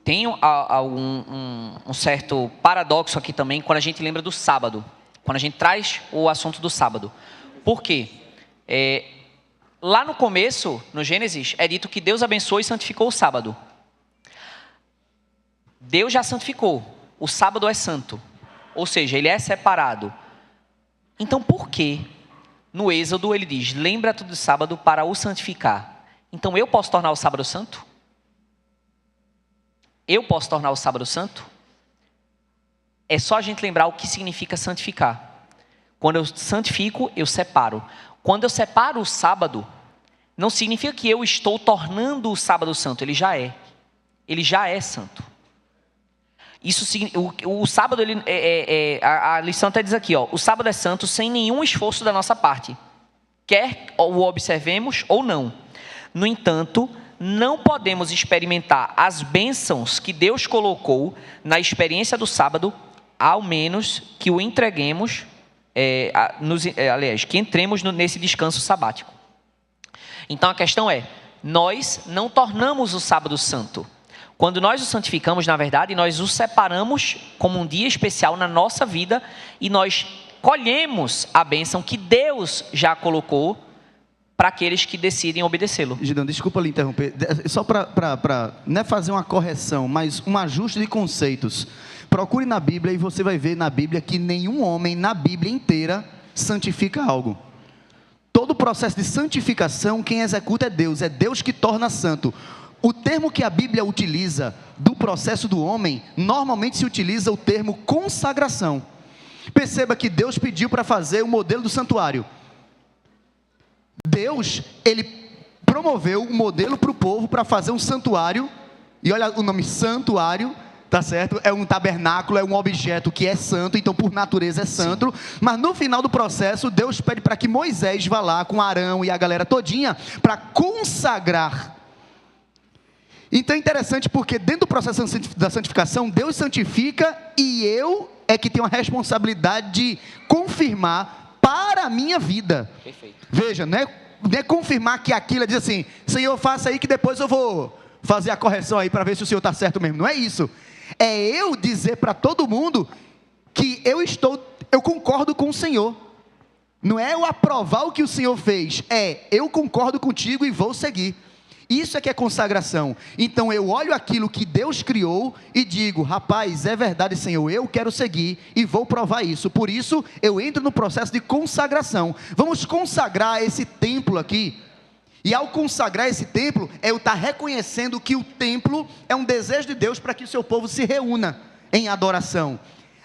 Tem um certo paradoxo aqui também quando a gente lembra do sábado. Quando a gente traz o assunto do sábado. Por quê? Lá no começo, no Gênesis, é dito que Deus abençoou e santificou o sábado. Deus já santificou. O sábado é santo. Ou seja, ele é separado. Então, por que no Êxodo ele diz: lembra-te do sábado para o santificar? Então, eu posso tornar o sábado santo? Eu posso tornar o sábado santo? É só a gente lembrar o que significa santificar. Quando eu santifico, eu separo. Quando eu separo o sábado, não significa que eu estou tornando o sábado santo. Ele já é. Ele já é santo. Isso, o sábado, a lição até diz aqui, ó, o sábado é santo sem nenhum esforço da nossa parte, quer o observemos ou não. No entanto, não podemos experimentar as bênçãos que Deus colocou na experiência do sábado, ao menos que o entreguemos, que entremos nesse descanso sabático. Então a questão é, nós não tornamos o sábado santo. Quando nós o santificamos, na verdade, nós o separamos como um dia especial na nossa vida e nós colhemos a bênção que Deus já colocou para aqueles que decidem obedecê-lo. Gideão, desculpa lhe interromper, só para não é fazer uma correção, mas um ajuste de conceitos. Procure na Bíblia e você vai ver na Bíblia que nenhum homem na Bíblia inteira santifica algo. Todo o processo de santificação, quem executa é Deus que torna santo. O termo que a Bíblia utiliza do processo do homem, normalmente se utiliza o termo consagração. Perceba que Deus pediu para fazer o modelo do santuário. Deus, ele promoveu um modelo para o povo para fazer um santuário, e olha o nome santuário, tá certo? É um tabernáculo, é um objeto que é santo, então por natureza é santo. Sim. Mas no final do processo, Deus pede para que Moisés vá lá com Arão e a galera todinha para consagrar. Então é interessante porque dentro do processo da santificação, Deus santifica e eu é que tenho a responsabilidade de confirmar para a minha vida. Perfeito. Veja, não é confirmar que aquilo é dizer assim, Senhor, faça aí que depois eu vou fazer a correção aí para ver se o Senhor está certo mesmo. Não é isso. É eu dizer para todo mundo que eu concordo com o Senhor. Não é eu aprovar o que o Senhor fez, é eu concordo contigo e vou seguir. Isso é que é consagração. Então eu olho aquilo que Deus criou e digo, rapaz, é verdade, Senhor, eu quero seguir e vou provar isso. Por isso eu entro no processo de consagração. Vamos consagrar esse templo aqui. E ao consagrar esse templo, eu estar reconhecendo que o templo é um desejo de Deus para que o seu povo se reúna em adoração.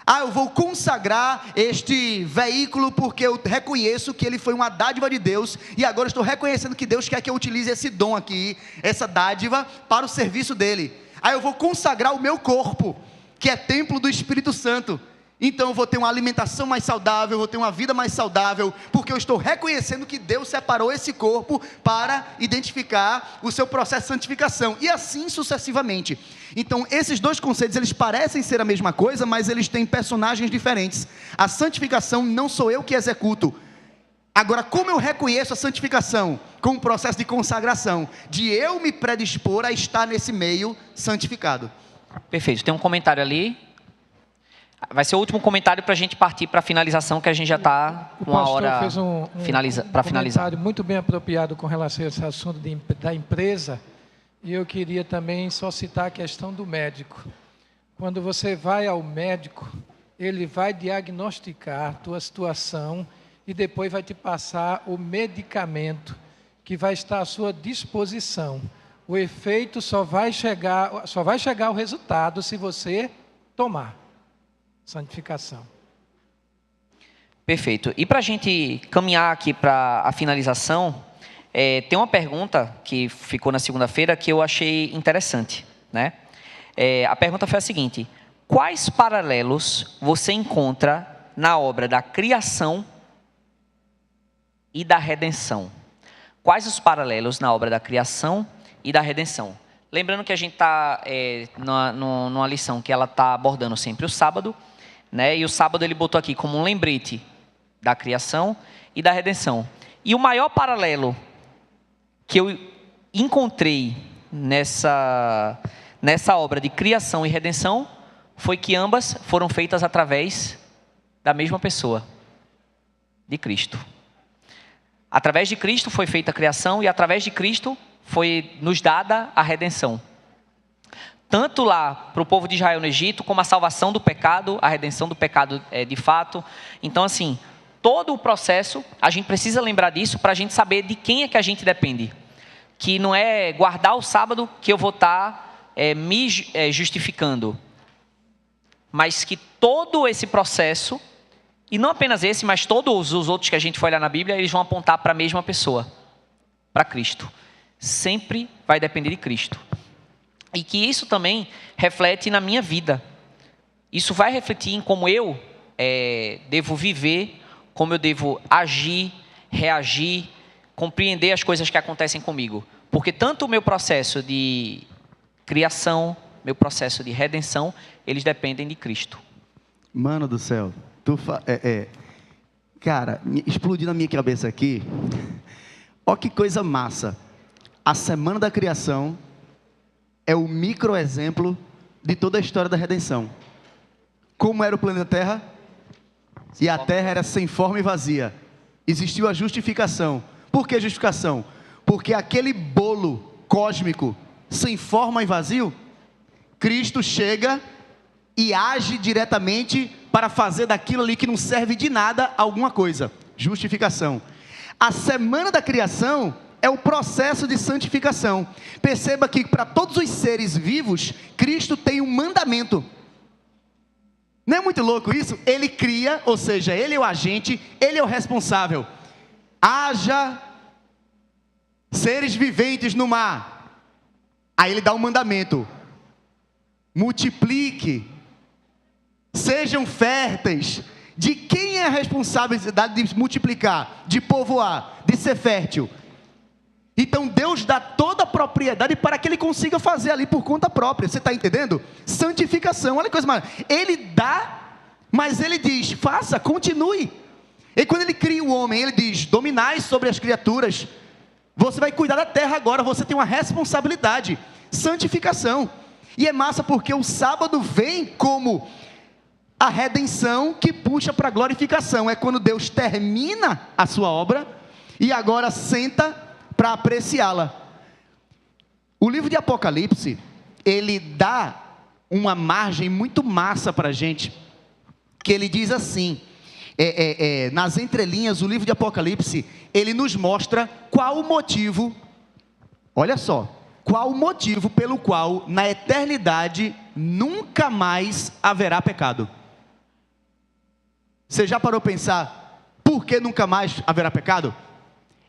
Eu vou consagrar este veículo porque eu reconheço que ele foi uma dádiva de Deus e agora estou reconhecendo que Deus quer que eu utilize esse dom aqui, essa dádiva, para o serviço dele. Eu vou consagrar o meu corpo, que é templo do Espírito Santo. Então eu vou ter uma alimentação mais saudável, vou ter uma vida mais saudável, porque eu estou reconhecendo que Deus separou esse corpo para identificar o seu processo de santificação, e assim sucessivamente. Então esses dois conceitos, eles parecem ser a mesma coisa, mas eles têm personagens diferentes. A santificação não sou eu que executo. Agora, como eu reconheço a santificação? Com o processo de consagração, de eu me predispor a estar nesse meio santificado. Perfeito, tem um comentário ali. Vai ser o último comentário para a gente partir para a finalização, que a gente já está com uma hora fez para finalizar. Comentário muito bem apropriado com relação a esse assunto da empresa, e eu queria também só citar a questão do médico. Quando você vai ao médico, ele vai diagnosticar a tua situação e depois vai te passar o medicamento que vai estar à sua disposição. O efeito só vai chegar ao resultado se você tomar. Santificação. Perfeito. E para a gente caminhar aqui para a finalização, tem uma pergunta que ficou na segunda-feira que eu achei interessante, né? A pergunta foi a seguinte: quais paralelos você encontra na obra da criação e da redenção? Quais os paralelos na obra da criação e da redenção? Lembrando que a gente está numa lição que ela está abordando sempre o sábado, né? E o sábado ele botou aqui como um lembrete da criação e da redenção. E o maior paralelo que eu encontrei nessa obra de criação e redenção foi que ambas foram feitas através da mesma pessoa, de Cristo. Através de Cristo foi feita a criação e através de Cristo foi nos dada a redenção. Tanto lá para o povo de Israel no Egito, como a salvação do pecado, a redenção do pecado de fato. Então, assim, todo o processo, a gente precisa lembrar disso para a gente saber de quem é que a gente depende. Que não é guardar o sábado que eu vou estar me justificando. Mas que todo esse processo, e não apenas esse, mas todos os outros que a gente for olhar na Bíblia, eles vão apontar para a mesma pessoa, para Cristo. Sempre vai depender de Cristo. E que isso também reflete na minha vida. Isso vai refletir em como eu devo viver, como eu devo agir, reagir, compreender as coisas que acontecem comigo. Porque tanto o meu processo de criação, meu processo de redenção, eles dependem de Cristo. Mano do céu, cara, explodiu na minha cabeça aqui. Ó que coisa massa. A semana da criação é o microexemplo de toda a história da redenção. Como era o planeta Terra? E a Terra era sem forma e vazia. Existiu a justificação. Por que justificação? Porque aquele bolo cósmico sem forma e vazio, Cristo chega e age diretamente para fazer daquilo ali que não serve de nada alguma coisa. Justificação. A semana da criação é o processo de santificação. Perceba que para todos os seres vivos, Cristo tem um mandamento. Não é muito louco isso? Ele cria, ou seja, ele é o agente, ele é o responsável. Haja seres viventes no mar. Aí ele dá um mandamento. Multiplique. Sejam férteis. De quem é a responsabilidade de multiplicar, de povoar, de ser fértil? Então Deus dá toda a propriedade para que ele consiga fazer ali por conta própria. Você está entendendo? Santificação, olha que coisa mais. Ele dá, mas ele diz, faça, continue. E quando ele cria o homem, ele diz, dominai sobre as criaturas. Você vai cuidar da terra agora, você tem uma responsabilidade. Santificação. E é massa porque o sábado vem como a redenção que puxa para a glorificação. É quando Deus termina a sua obra e agora senta para apreciá-la. O livro de Apocalipse, ele dá uma margem muito massa para a gente, que ele diz assim, nas entrelinhas, o livro de Apocalipse, ele nos mostra qual o motivo, olha só, qual o motivo pelo qual na eternidade nunca mais haverá pecado. Você já parou a pensar, por que nunca mais haverá pecado?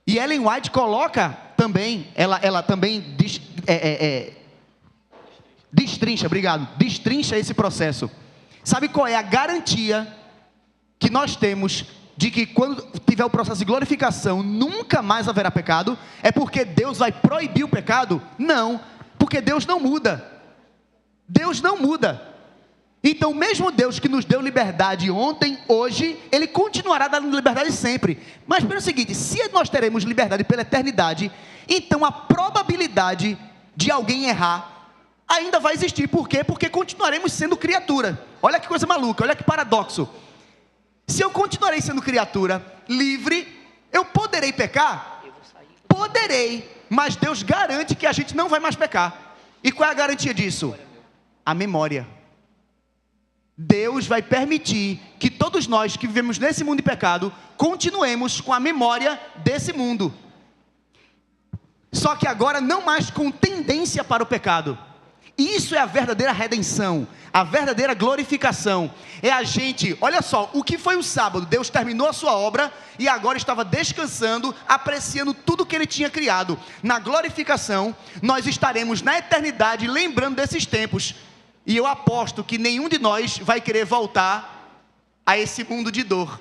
E Ellen White coloca também, ela também destrincha esse processo. Sabe qual é a garantia que nós temos de que quando tiver o processo de glorificação, nunca mais haverá pecado? É porque Deus vai proibir o pecado? Não, porque Deus não muda. Deus não muda. Então, mesmo Deus que nos deu liberdade ontem, hoje, Ele continuará dando liberdade sempre. Mas pelo seguinte, se nós teremos liberdade pela eternidade, então a probabilidade de alguém errar ainda vai existir. Por quê? Porque continuaremos sendo criatura. Olha que coisa maluca, olha que paradoxo. Se eu continuarei sendo criatura livre, eu poderei pecar? Poderei, mas Deus garante que a gente não vai mais pecar. E qual é a garantia disso? A memória. Deus vai permitir que todos nós que vivemos nesse mundo de pecado, continuemos com a memória desse mundo. Só que agora não mais com tendência para o pecado. Isso é a verdadeira redenção, a verdadeira glorificação. É a gente, olha só, o que foi o sábado? Deus terminou a sua obra e agora estava descansando, apreciando tudo que Ele tinha criado. Na glorificação, nós estaremos na eternidade lembrando desses tempos. E eu aposto que nenhum de nós vai querer voltar a esse mundo de dor.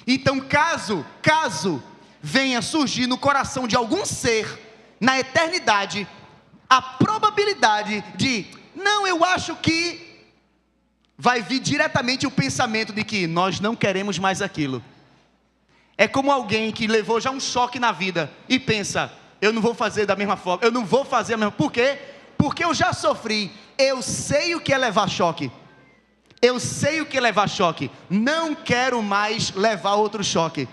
Então, caso venha surgir no coração de algum ser, na eternidade, a probabilidade de, não, eu acho que, vai vir diretamente o pensamento de que nós não queremos mais aquilo. É como alguém que levou já um choque na vida e pensa, eu não vou fazer da mesma forma, eu não vou fazer a mesma, por quê? Porque eu já sofri, eu sei o que é levar choque, não quero mais levar outro choque,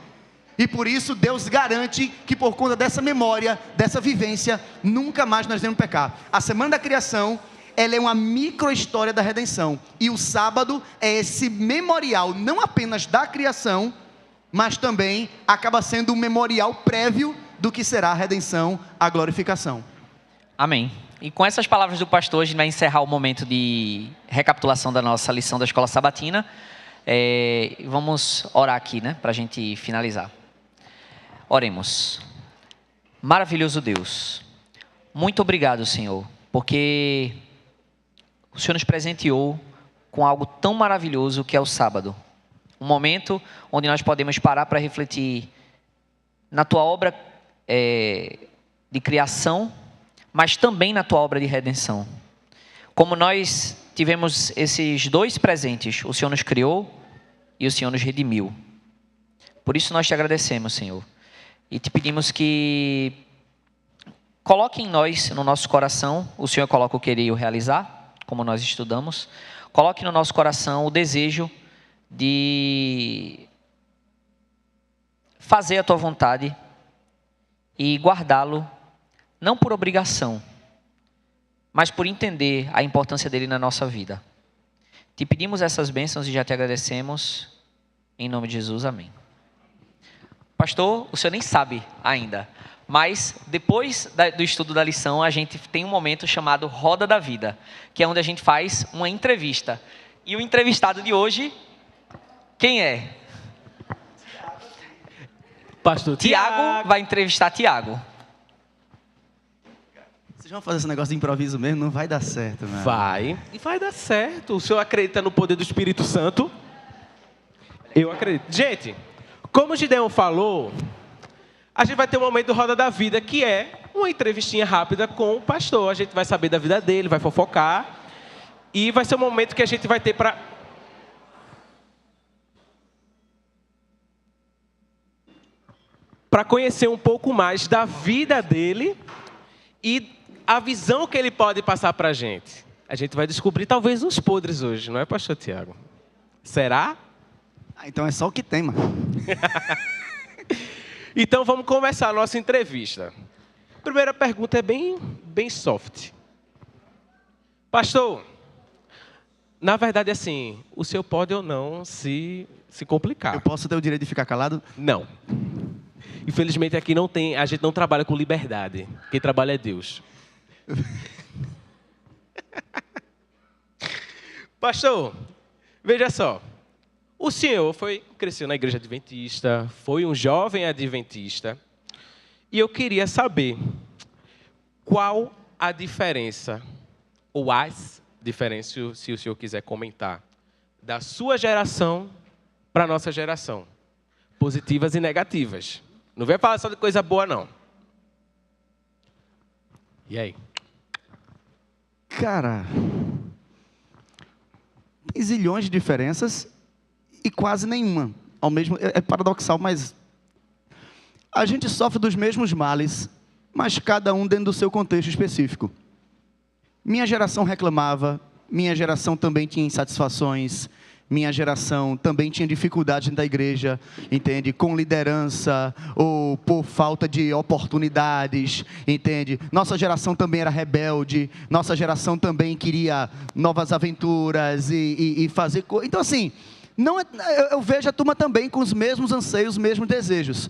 e por isso Deus garante que por conta dessa memória, dessa vivência, nunca mais nós iremos pecar. A semana da criação, ela é uma micro história da redenção, e o sábado é esse memorial, não apenas da criação, mas também acaba sendo um memorial prévio do que será a redenção, a glorificação. Amém. E com essas palavras do pastor, a gente vai encerrar o momento de recapitulação da nossa lição da Escola Sabatina. Vamos orar aqui, né, para a gente finalizar. Oremos. Maravilhoso Deus, muito obrigado, Senhor, porque o Senhor nos presenteou com algo tão maravilhoso que é o sábado. Um momento onde nós podemos parar para refletir na Tua obra de de criação, mas também na tua obra de redenção. Como nós tivemos esses dois presentes, o Senhor nos criou e o Senhor nos redimiu. Por isso nós te agradecemos, Senhor. E te pedimos que coloque em nós, no nosso coração, o Senhor coloca o querer e o realizar, como nós estudamos. Coloque no nosso coração o desejo de fazer a tua vontade e guardá-lo, não por obrigação, mas por entender a importância dele na nossa vida. Te pedimos essas bênçãos e já te agradecemos. Em nome de Jesus, amém. Pastor, o senhor nem sabe ainda, mas depois do estudo da lição, a gente tem um momento chamado Roda da Vida, que é onde a gente faz uma entrevista. E o entrevistado de hoje, quem é? Pastor Tiago vai entrevistar Tiago. Vocês vão fazer esse negócio de improviso mesmo? Não vai dar certo, né? Vai. E vai dar certo. O senhor acredita no poder do Espírito Santo? Eu acredito. Gente, como o Gideon falou, a gente vai ter um momento do Roda da Vida, que é uma entrevistinha rápida com o pastor. A gente vai saber da vida dele, vai fofocar. E vai ser um momento que a gente vai ter para conhecer um pouco mais da vida dele e a visão que ele pode passar para a gente. A gente vai descobrir talvez uns podres hoje, não é, pastor Tiago? Será? Então é só o que tem, mano. Então vamos começar a nossa entrevista. Primeira pergunta é bem soft. Pastor, na verdade assim, o senhor pode ou não se complicar. Eu posso ter o direito de ficar calado? Não. Infelizmente aqui a gente não trabalha com liberdade. Quem trabalha é Deus. Pastor, veja só. O senhor cresceu na igreja adventista, foi um jovem adventista. E eu queria saber qual a diferença, ou as diferenças, se o senhor quiser comentar, da sua geração para a nossa geração. Positivas e negativas. Não vem falar só de coisa boa, não. E aí? Cara, tem zilhões de diferenças e quase nenhuma. É paradoxal, mas a gente sofre dos mesmos males, mas cada um dentro do seu contexto específico. Minha geração reclamava, minha geração também tinha insatisfações, minha geração também tinha dificuldades da igreja, entende? Com liderança ou por falta de oportunidades, entende? Nossa geração também era rebelde, nossa geração também queria novas aventuras e fazer coisas. Então, assim, eu vejo a turma também com os mesmos anseios, os mesmos desejos.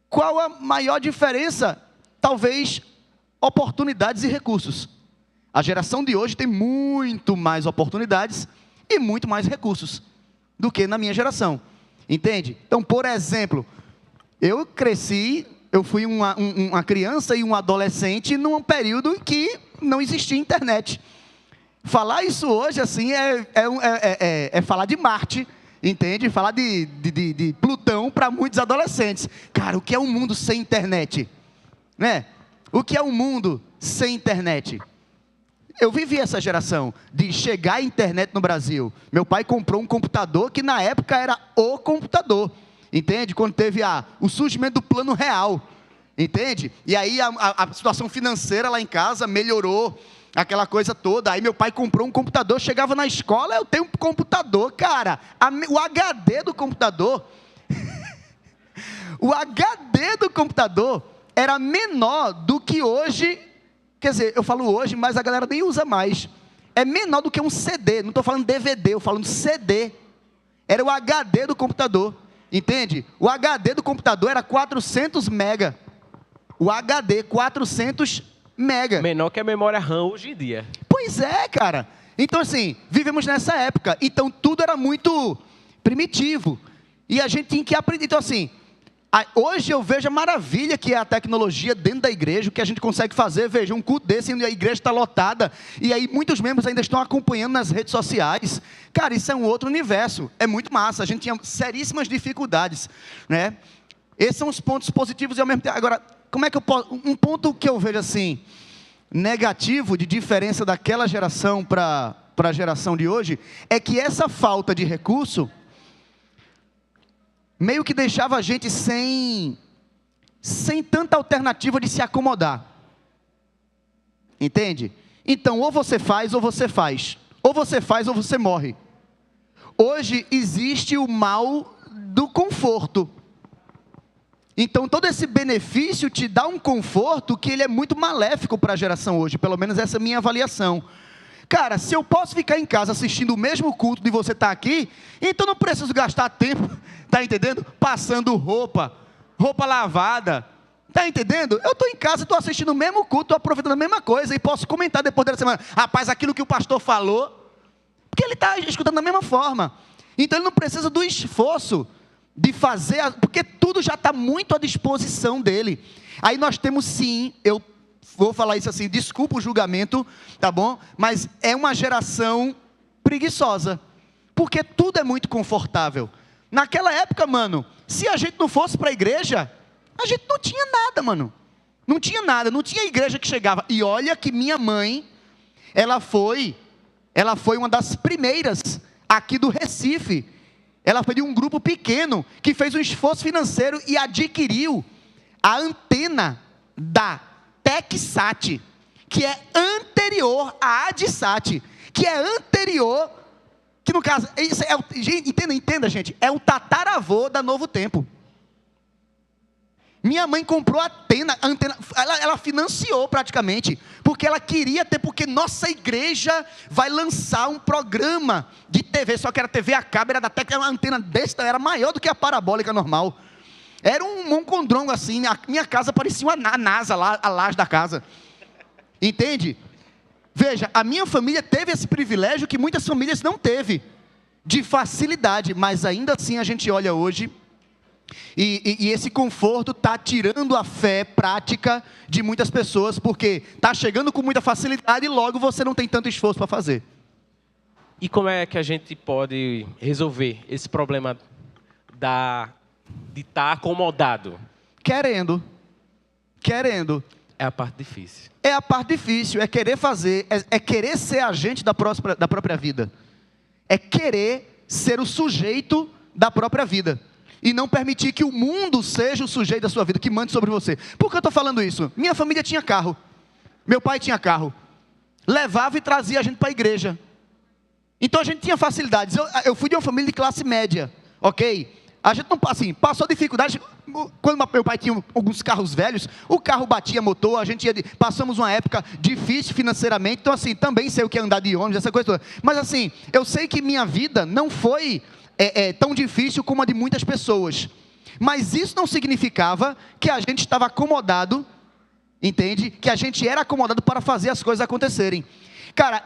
Qual a maior diferença? Talvez oportunidades e recursos. A geração de hoje tem muito mais oportunidades e muito mais recursos do que na minha geração, entende? Então, por exemplo, eu cresci, eu fui uma criança e um adolescente num período em que não existia internet. Falar isso hoje, assim, é falar de Marte, entende? Falar de Plutão para muitos adolescentes. Cara, o que é um mundo sem internet? Né? O que é um mundo sem internet? Eu vivi essa geração de chegar à internet no Brasil. Meu pai comprou um computador que na época era o computador, entende? Quando teve o surgimento do Plano Real, entende? E aí a situação financeira lá em casa melhorou, aquela coisa toda. Aí meu pai comprou um computador, chegava na escola, eu tenho um computador, cara. O HD do computador, o HD do computador era menor do que hoje. Quer dizer, eu falo hoje, mas a galera nem usa mais. É menor do que um CD, não estou falando DVD, eu falo CD. Era o HD do computador, entende? O HD do computador era 400 mega. O HD, 400 mega. Menor que a memória RAM hoje em dia. Pois é, cara. Então, assim, vivemos nessa época. Então, tudo era muito primitivo. E a gente tinha que aprender. Então, assim, hoje eu vejo a maravilha que é a tecnologia dentro da igreja, o que a gente consegue fazer. Veja, um culto desse, a igreja está lotada, e aí muitos membros ainda estão acompanhando nas redes sociais. Cara, isso é um outro universo, é muito massa. A gente tinha seríssimas dificuldades, né? Esses são os pontos positivos e ao mesmo tempo. Agora, como é que eu posso, um ponto que eu vejo assim, negativo, de diferença daquela geração para a geração de hoje, é que essa falta de recurso, meio que deixava a gente sem tanta alternativa de se acomodar, entende? Então, ou você faz, ou você faz, ou você faz, ou você morre. Hoje existe o mal do conforto. Então, todo esse benefício te dá um conforto que ele é muito maléfico para a geração hoje, pelo menos essa é a minha avaliação. Cara, se eu posso ficar em casa assistindo o mesmo culto de você estar aqui, então não preciso gastar tempo, tá entendendo? Passando roupa lavada, tá entendendo? Eu estou em casa, estou assistindo o mesmo culto, estou aproveitando a mesma coisa e posso comentar depois da semana, rapaz, aquilo que o pastor falou, porque ele está escutando da mesma forma. Então ele não precisa do esforço de fazer, porque tudo já está muito à disposição dele. Aí nós temos sim, eu vou falar isso assim, desculpa o julgamento, tá bom? Mas é uma geração preguiçosa, porque tudo é muito confortável. Naquela época, mano, se a gente não fosse para a igreja, a gente não tinha nada, mano. Não tinha nada, não tinha igreja que chegava. E olha que minha mãe, ela foi uma das primeiras aqui do Recife. Ela foi de um grupo pequeno que fez um esforço financeiro e adquiriu a antena da TecSat, que é anterior à ADSat, que é anterior, que no caso, isso é, entenda gente, é o tataravô da Novo Tempo. Minha mãe comprou a antena, ela financiou praticamente, porque ela queria ter, porque nossa igreja vai lançar um programa de TV, só que era TV a cabo, era da Tec, uma antena desta, era maior do que a parabólica normal. Era um moncondrongo assim, a minha casa parecia uma NASA lá, a laje da casa. Entende? Veja, a minha família teve esse privilégio que muitas famílias não teve, de facilidade, mas ainda assim a gente olha hoje, e esse conforto está tirando a fé prática de muitas pessoas, porque está chegando com muita facilidade e logo você não tem tanto esforço para fazer. E como é que a gente pode resolver esse problema de estar acomodado? Querendo. É a parte difícil. É a parte difícil, é querer fazer, é querer ser agente da própria vida. É querer ser o sujeito da própria vida. E não permitir que o mundo seja o sujeito da sua vida, que mande sobre você. Por que eu estou falando isso? Minha família tinha carro. Meu pai tinha carro. Levava e trazia a gente para a igreja. Então a gente tinha facilidades. Eu fui de uma família de classe média, ok? A gente não, assim, passou dificuldade. Quando meu pai tinha alguns carros velhos, o carro batia motor, passamos uma época difícil financeiramente, então assim, também sei o que é andar de ônibus, essa coisa toda. Mas assim, eu sei que minha vida não foi tão difícil como a de muitas pessoas. Mas isso não significava que a gente estava acomodado, entende? Que a gente era acomodado para fazer as coisas acontecerem. Cara,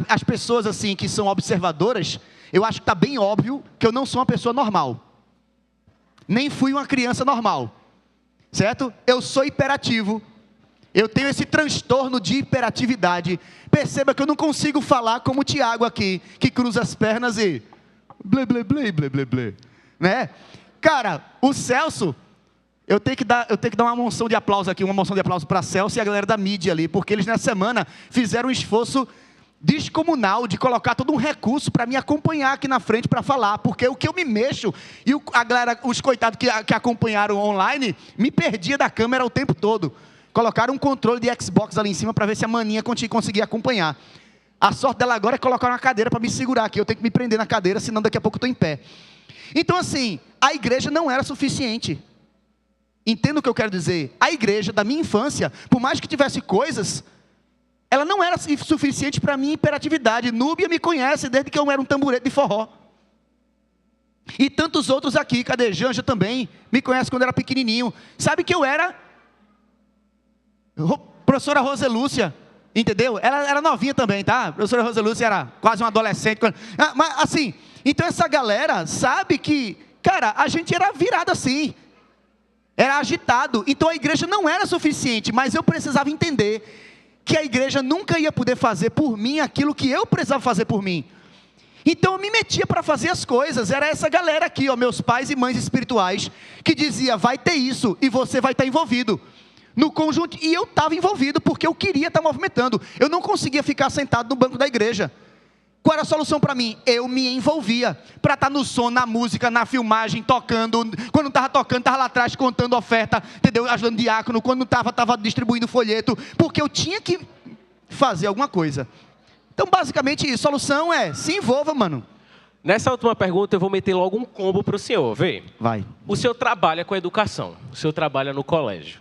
as pessoas assim que são observadoras, eu acho que está bem óbvio que eu não sou uma pessoa normal. Nem fui uma criança normal. Certo? Eu sou hiperativo. Eu tenho esse transtorno de hiperatividade. Perceba que eu não consigo falar como o Tiago aqui, que cruza as pernas e... blê, blê, blê, blê, blê, blê. Né? Cara, o Celso... Eu tenho que dar uma moção de aplauso aqui, para Celso e a galera da mídia ali, porque eles nessa semana fizeram um esforço descomunal de colocar todo um recurso para me acompanhar aqui na frente para falar, porque o que eu me mexo, e a galera, os coitados que acompanharam online, me perdia da câmera o tempo todo. Colocaram um controle de Xbox ali em cima para ver se a maninha conseguia acompanhar. A sorte dela agora é colocar uma cadeira para me segurar aqui, eu tenho que me prender na cadeira, senão daqui a pouco eu estou em pé. Então assim, a igreja não era suficiente. Entenda o que eu quero dizer. A igreja da minha infância, por mais que tivesse coisas, ela não era suficiente para a minha hiperatividade. Núbia me conhece desde que eu era um tamborete de forró. E tantos outros aqui, cadê Janja também, me conhece quando eu era pequenininho. Sabe que eu era professora Roselúcia, entendeu? Ela era novinha também, tá? A professora Roselúcia era quase uma adolescente. Mas assim, então essa galera sabe que, cara, a gente era virado assim. Era agitado, então a igreja não era suficiente, mas eu precisava entender que a igreja nunca ia poder fazer por mim aquilo que eu precisava fazer por mim. Então eu me metia para fazer as coisas. Era essa galera aqui, ó, meus pais e mães espirituais, que dizia, vai ter isso e você vai estar envolvido no conjunto. E eu estava envolvido porque eu queria estar movimentando. Eu não conseguia ficar sentado no banco da igreja. Qual era a solução para mim? Eu me envolvia para estar no som, na música, na filmagem, tocando. Quando não estava tocando, estava lá atrás contando oferta, entendeu? Ajudando diácono. Quando não estava distribuindo folheto, porque eu tinha que fazer alguma coisa. Então, basicamente, isso. Solução é, se envolva, mano. Nessa última pergunta, eu vou meter logo um combo para o senhor. Vê. Vai. O senhor trabalha com educação. O senhor trabalha no colégio.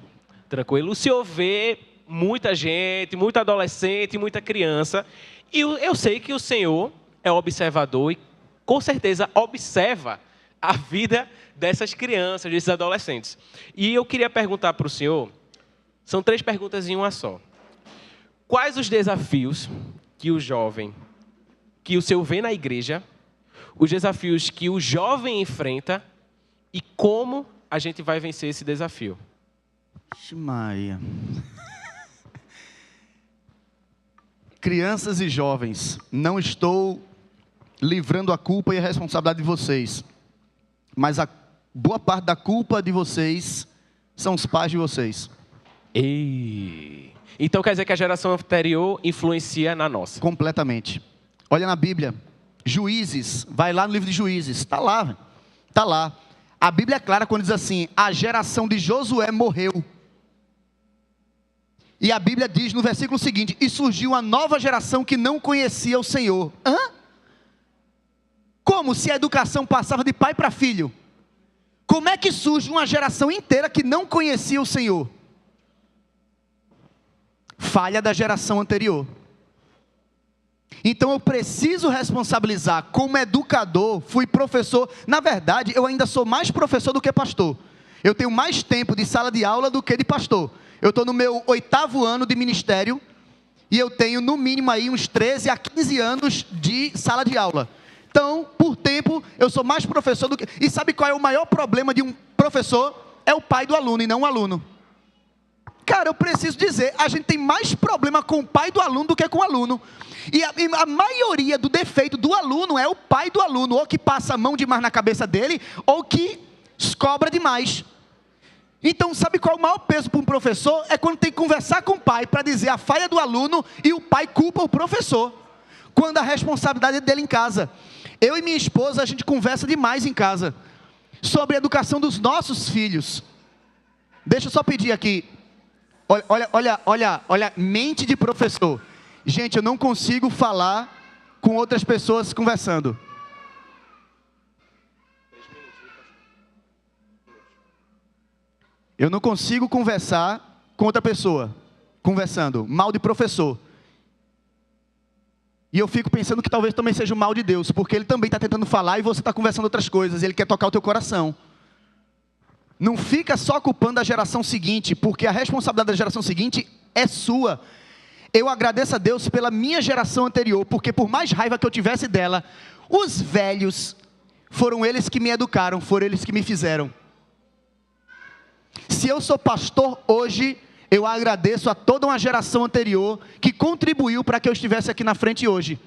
Tranquilo? O senhor vê muita gente, muito adolescente, muita criança. E eu sei que o senhor é observador e, com certeza, observa a vida dessas crianças, desses adolescentes. E eu queria perguntar para o senhor, são 3 perguntas em uma só. Quais os desafios que o senhor vê na igreja, os desafios que o jovem enfrenta e como a gente vai vencer esse desafio? Maria. Crianças e jovens, não estou livrando a culpa e a responsabilidade de vocês, mas a boa parte da culpa de vocês são os pais de vocês. Então quer dizer que a geração anterior influencia na nossa? Completamente. Olha na Bíblia, Juízes, vai lá no livro de Juízes, está lá, está lá. A Bíblia é clara quando diz assim, a geração de Josué morreu. E a Bíblia diz no versículo seguinte, e surgiu uma nova geração que não conhecia o Senhor. Hã? Como se a educação passava de pai para filho? Como é que surge uma geração inteira que não conhecia o Senhor? Falha da geração anterior. Então eu preciso responsabilizar. Como educador, fui professor. Na verdade, eu ainda sou mais professor do que pastor. Eu tenho mais tempo de sala de aula do que de pastor. Eu estou no meu 8º ano de ministério e eu tenho no mínimo aí uns 13 a 15 anos de sala de aula. Então, por tempo, eu sou mais professor do que... E sabe qual é o maior problema de um professor? É o pai do aluno e não o aluno. Cara, eu preciso dizer, a gente tem mais problema com o pai do aluno do que com o aluno. E a maioria do defeito do aluno é o pai do aluno, ou que passa a mão demais na cabeça dele, ou que cobra demais. Então, sabe qual é o maior peso para um professor? É quando tem que conversar com o pai para dizer a falha do aluno e o pai culpa o professor. Quando a responsabilidade é dele em casa. Eu e minha esposa, a gente conversa demais em casa sobre a educação dos nossos filhos. Deixa eu só pedir aqui. Olha, mente de professor. Gente, eu não consigo falar com outras pessoas conversando. Eu não consigo conversar com outra pessoa, conversando, mal de professor. E eu fico pensando que talvez também seja o mal de Deus, porque Ele também está tentando falar e você está conversando outras coisas, Ele quer tocar o teu coração. Não fica só culpando a geração seguinte, porque a responsabilidade da geração seguinte é sua. Eu agradeço a Deus pela minha geração anterior, porque por mais raiva que eu tivesse dela, os velhos foram eles que me educaram, foram eles que me fizeram. Se eu sou pastor hoje, eu agradeço a toda uma geração anterior que contribuiu para que eu estivesse aqui na frente hoje.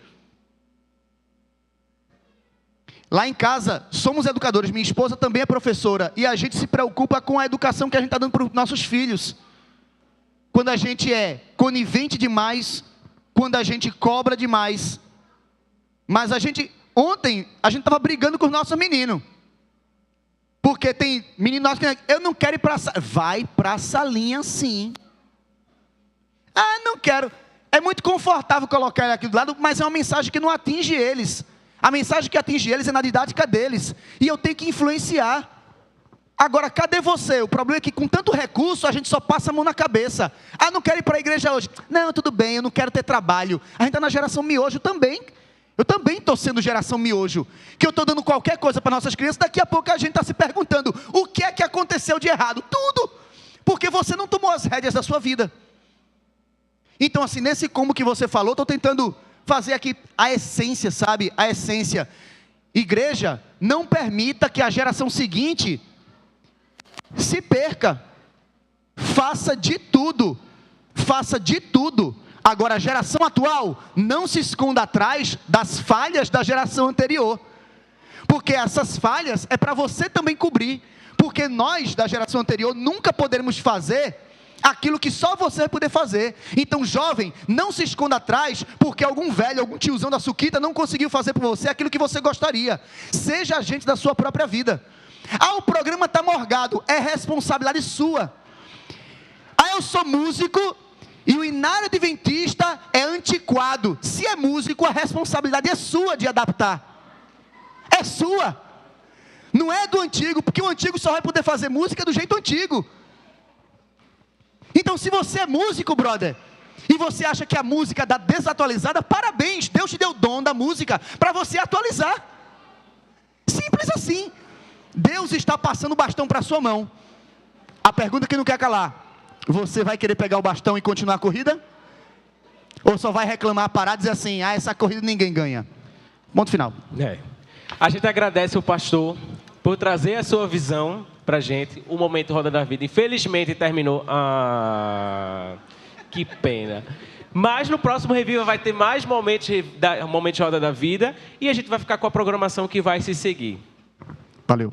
Lá em casa, somos educadores, minha esposa também é professora, e a gente se preocupa com a educação que a gente está dando para os nossos filhos. Quando a gente é conivente demais, quando a gente cobra demais. Mas ontem, a gente estava brigando com os nossos meninos. Porque tem menino nosso que eu não quero ir para a salinha. Vai para a salinha sim. Ah, não quero. É muito confortável colocar ele aqui do lado, mas é uma mensagem que não atinge eles. A mensagem que atinge eles é na didática deles. E eu tenho que influenciar. Agora, cadê você? O problema é que com tanto recurso, a gente só passa a mão na cabeça. Ah, não quero ir para a igreja hoje. Não, tudo bem, eu não quero ter trabalho. A gente está na geração miojo também. Eu também estou sendo geração miojo, que eu estou dando qualquer coisa para nossas crianças, daqui a pouco a gente está se perguntando, o que é que aconteceu de errado? Tudo, porque você não tomou as rédeas da sua vida. Então assim, nesse como que você falou, estou tentando fazer aqui a essência, sabe? A essência. Igreja, não permita que a geração seguinte se perca. Faça de tudo Agora, a geração atual não se esconda atrás das falhas da geração anterior. Porque essas falhas é para você também cobrir. Porque nós, da geração anterior, nunca poderemos fazer aquilo que só você vai poder fazer. Então, jovem, não se esconda atrás porque algum velho, algum tiozão da suquita não conseguiu fazer por você aquilo que você gostaria. Seja agente da sua própria vida. Ah, o programa está morgado. É responsabilidade sua. Ah, eu sou músico e o inário adventista é antiquado. Se é músico, a responsabilidade é sua de adaptar. É sua. Não é do antigo, porque o antigo só vai poder fazer música do jeito antigo. Então, se você é músico, brother, e você acha que a música está desatualizada, parabéns, Deus te deu o dom da música para você atualizar. Simples assim. Deus está passando o bastão para a sua mão. A pergunta que não quer calar: você vai querer pegar o bastão e continuar a corrida? Ou só vai reclamar, parar e dizer assim, ah, essa corrida ninguém ganha? Ponto final. A gente agradece o pastor por trazer a sua visão para a gente. O Momento Roda da Vida, infelizmente, terminou. Que pena. Mas no próximo Reviva vai ter mais momentos Roda da Vida. E a gente vai ficar com a programação que vai se seguir. Valeu.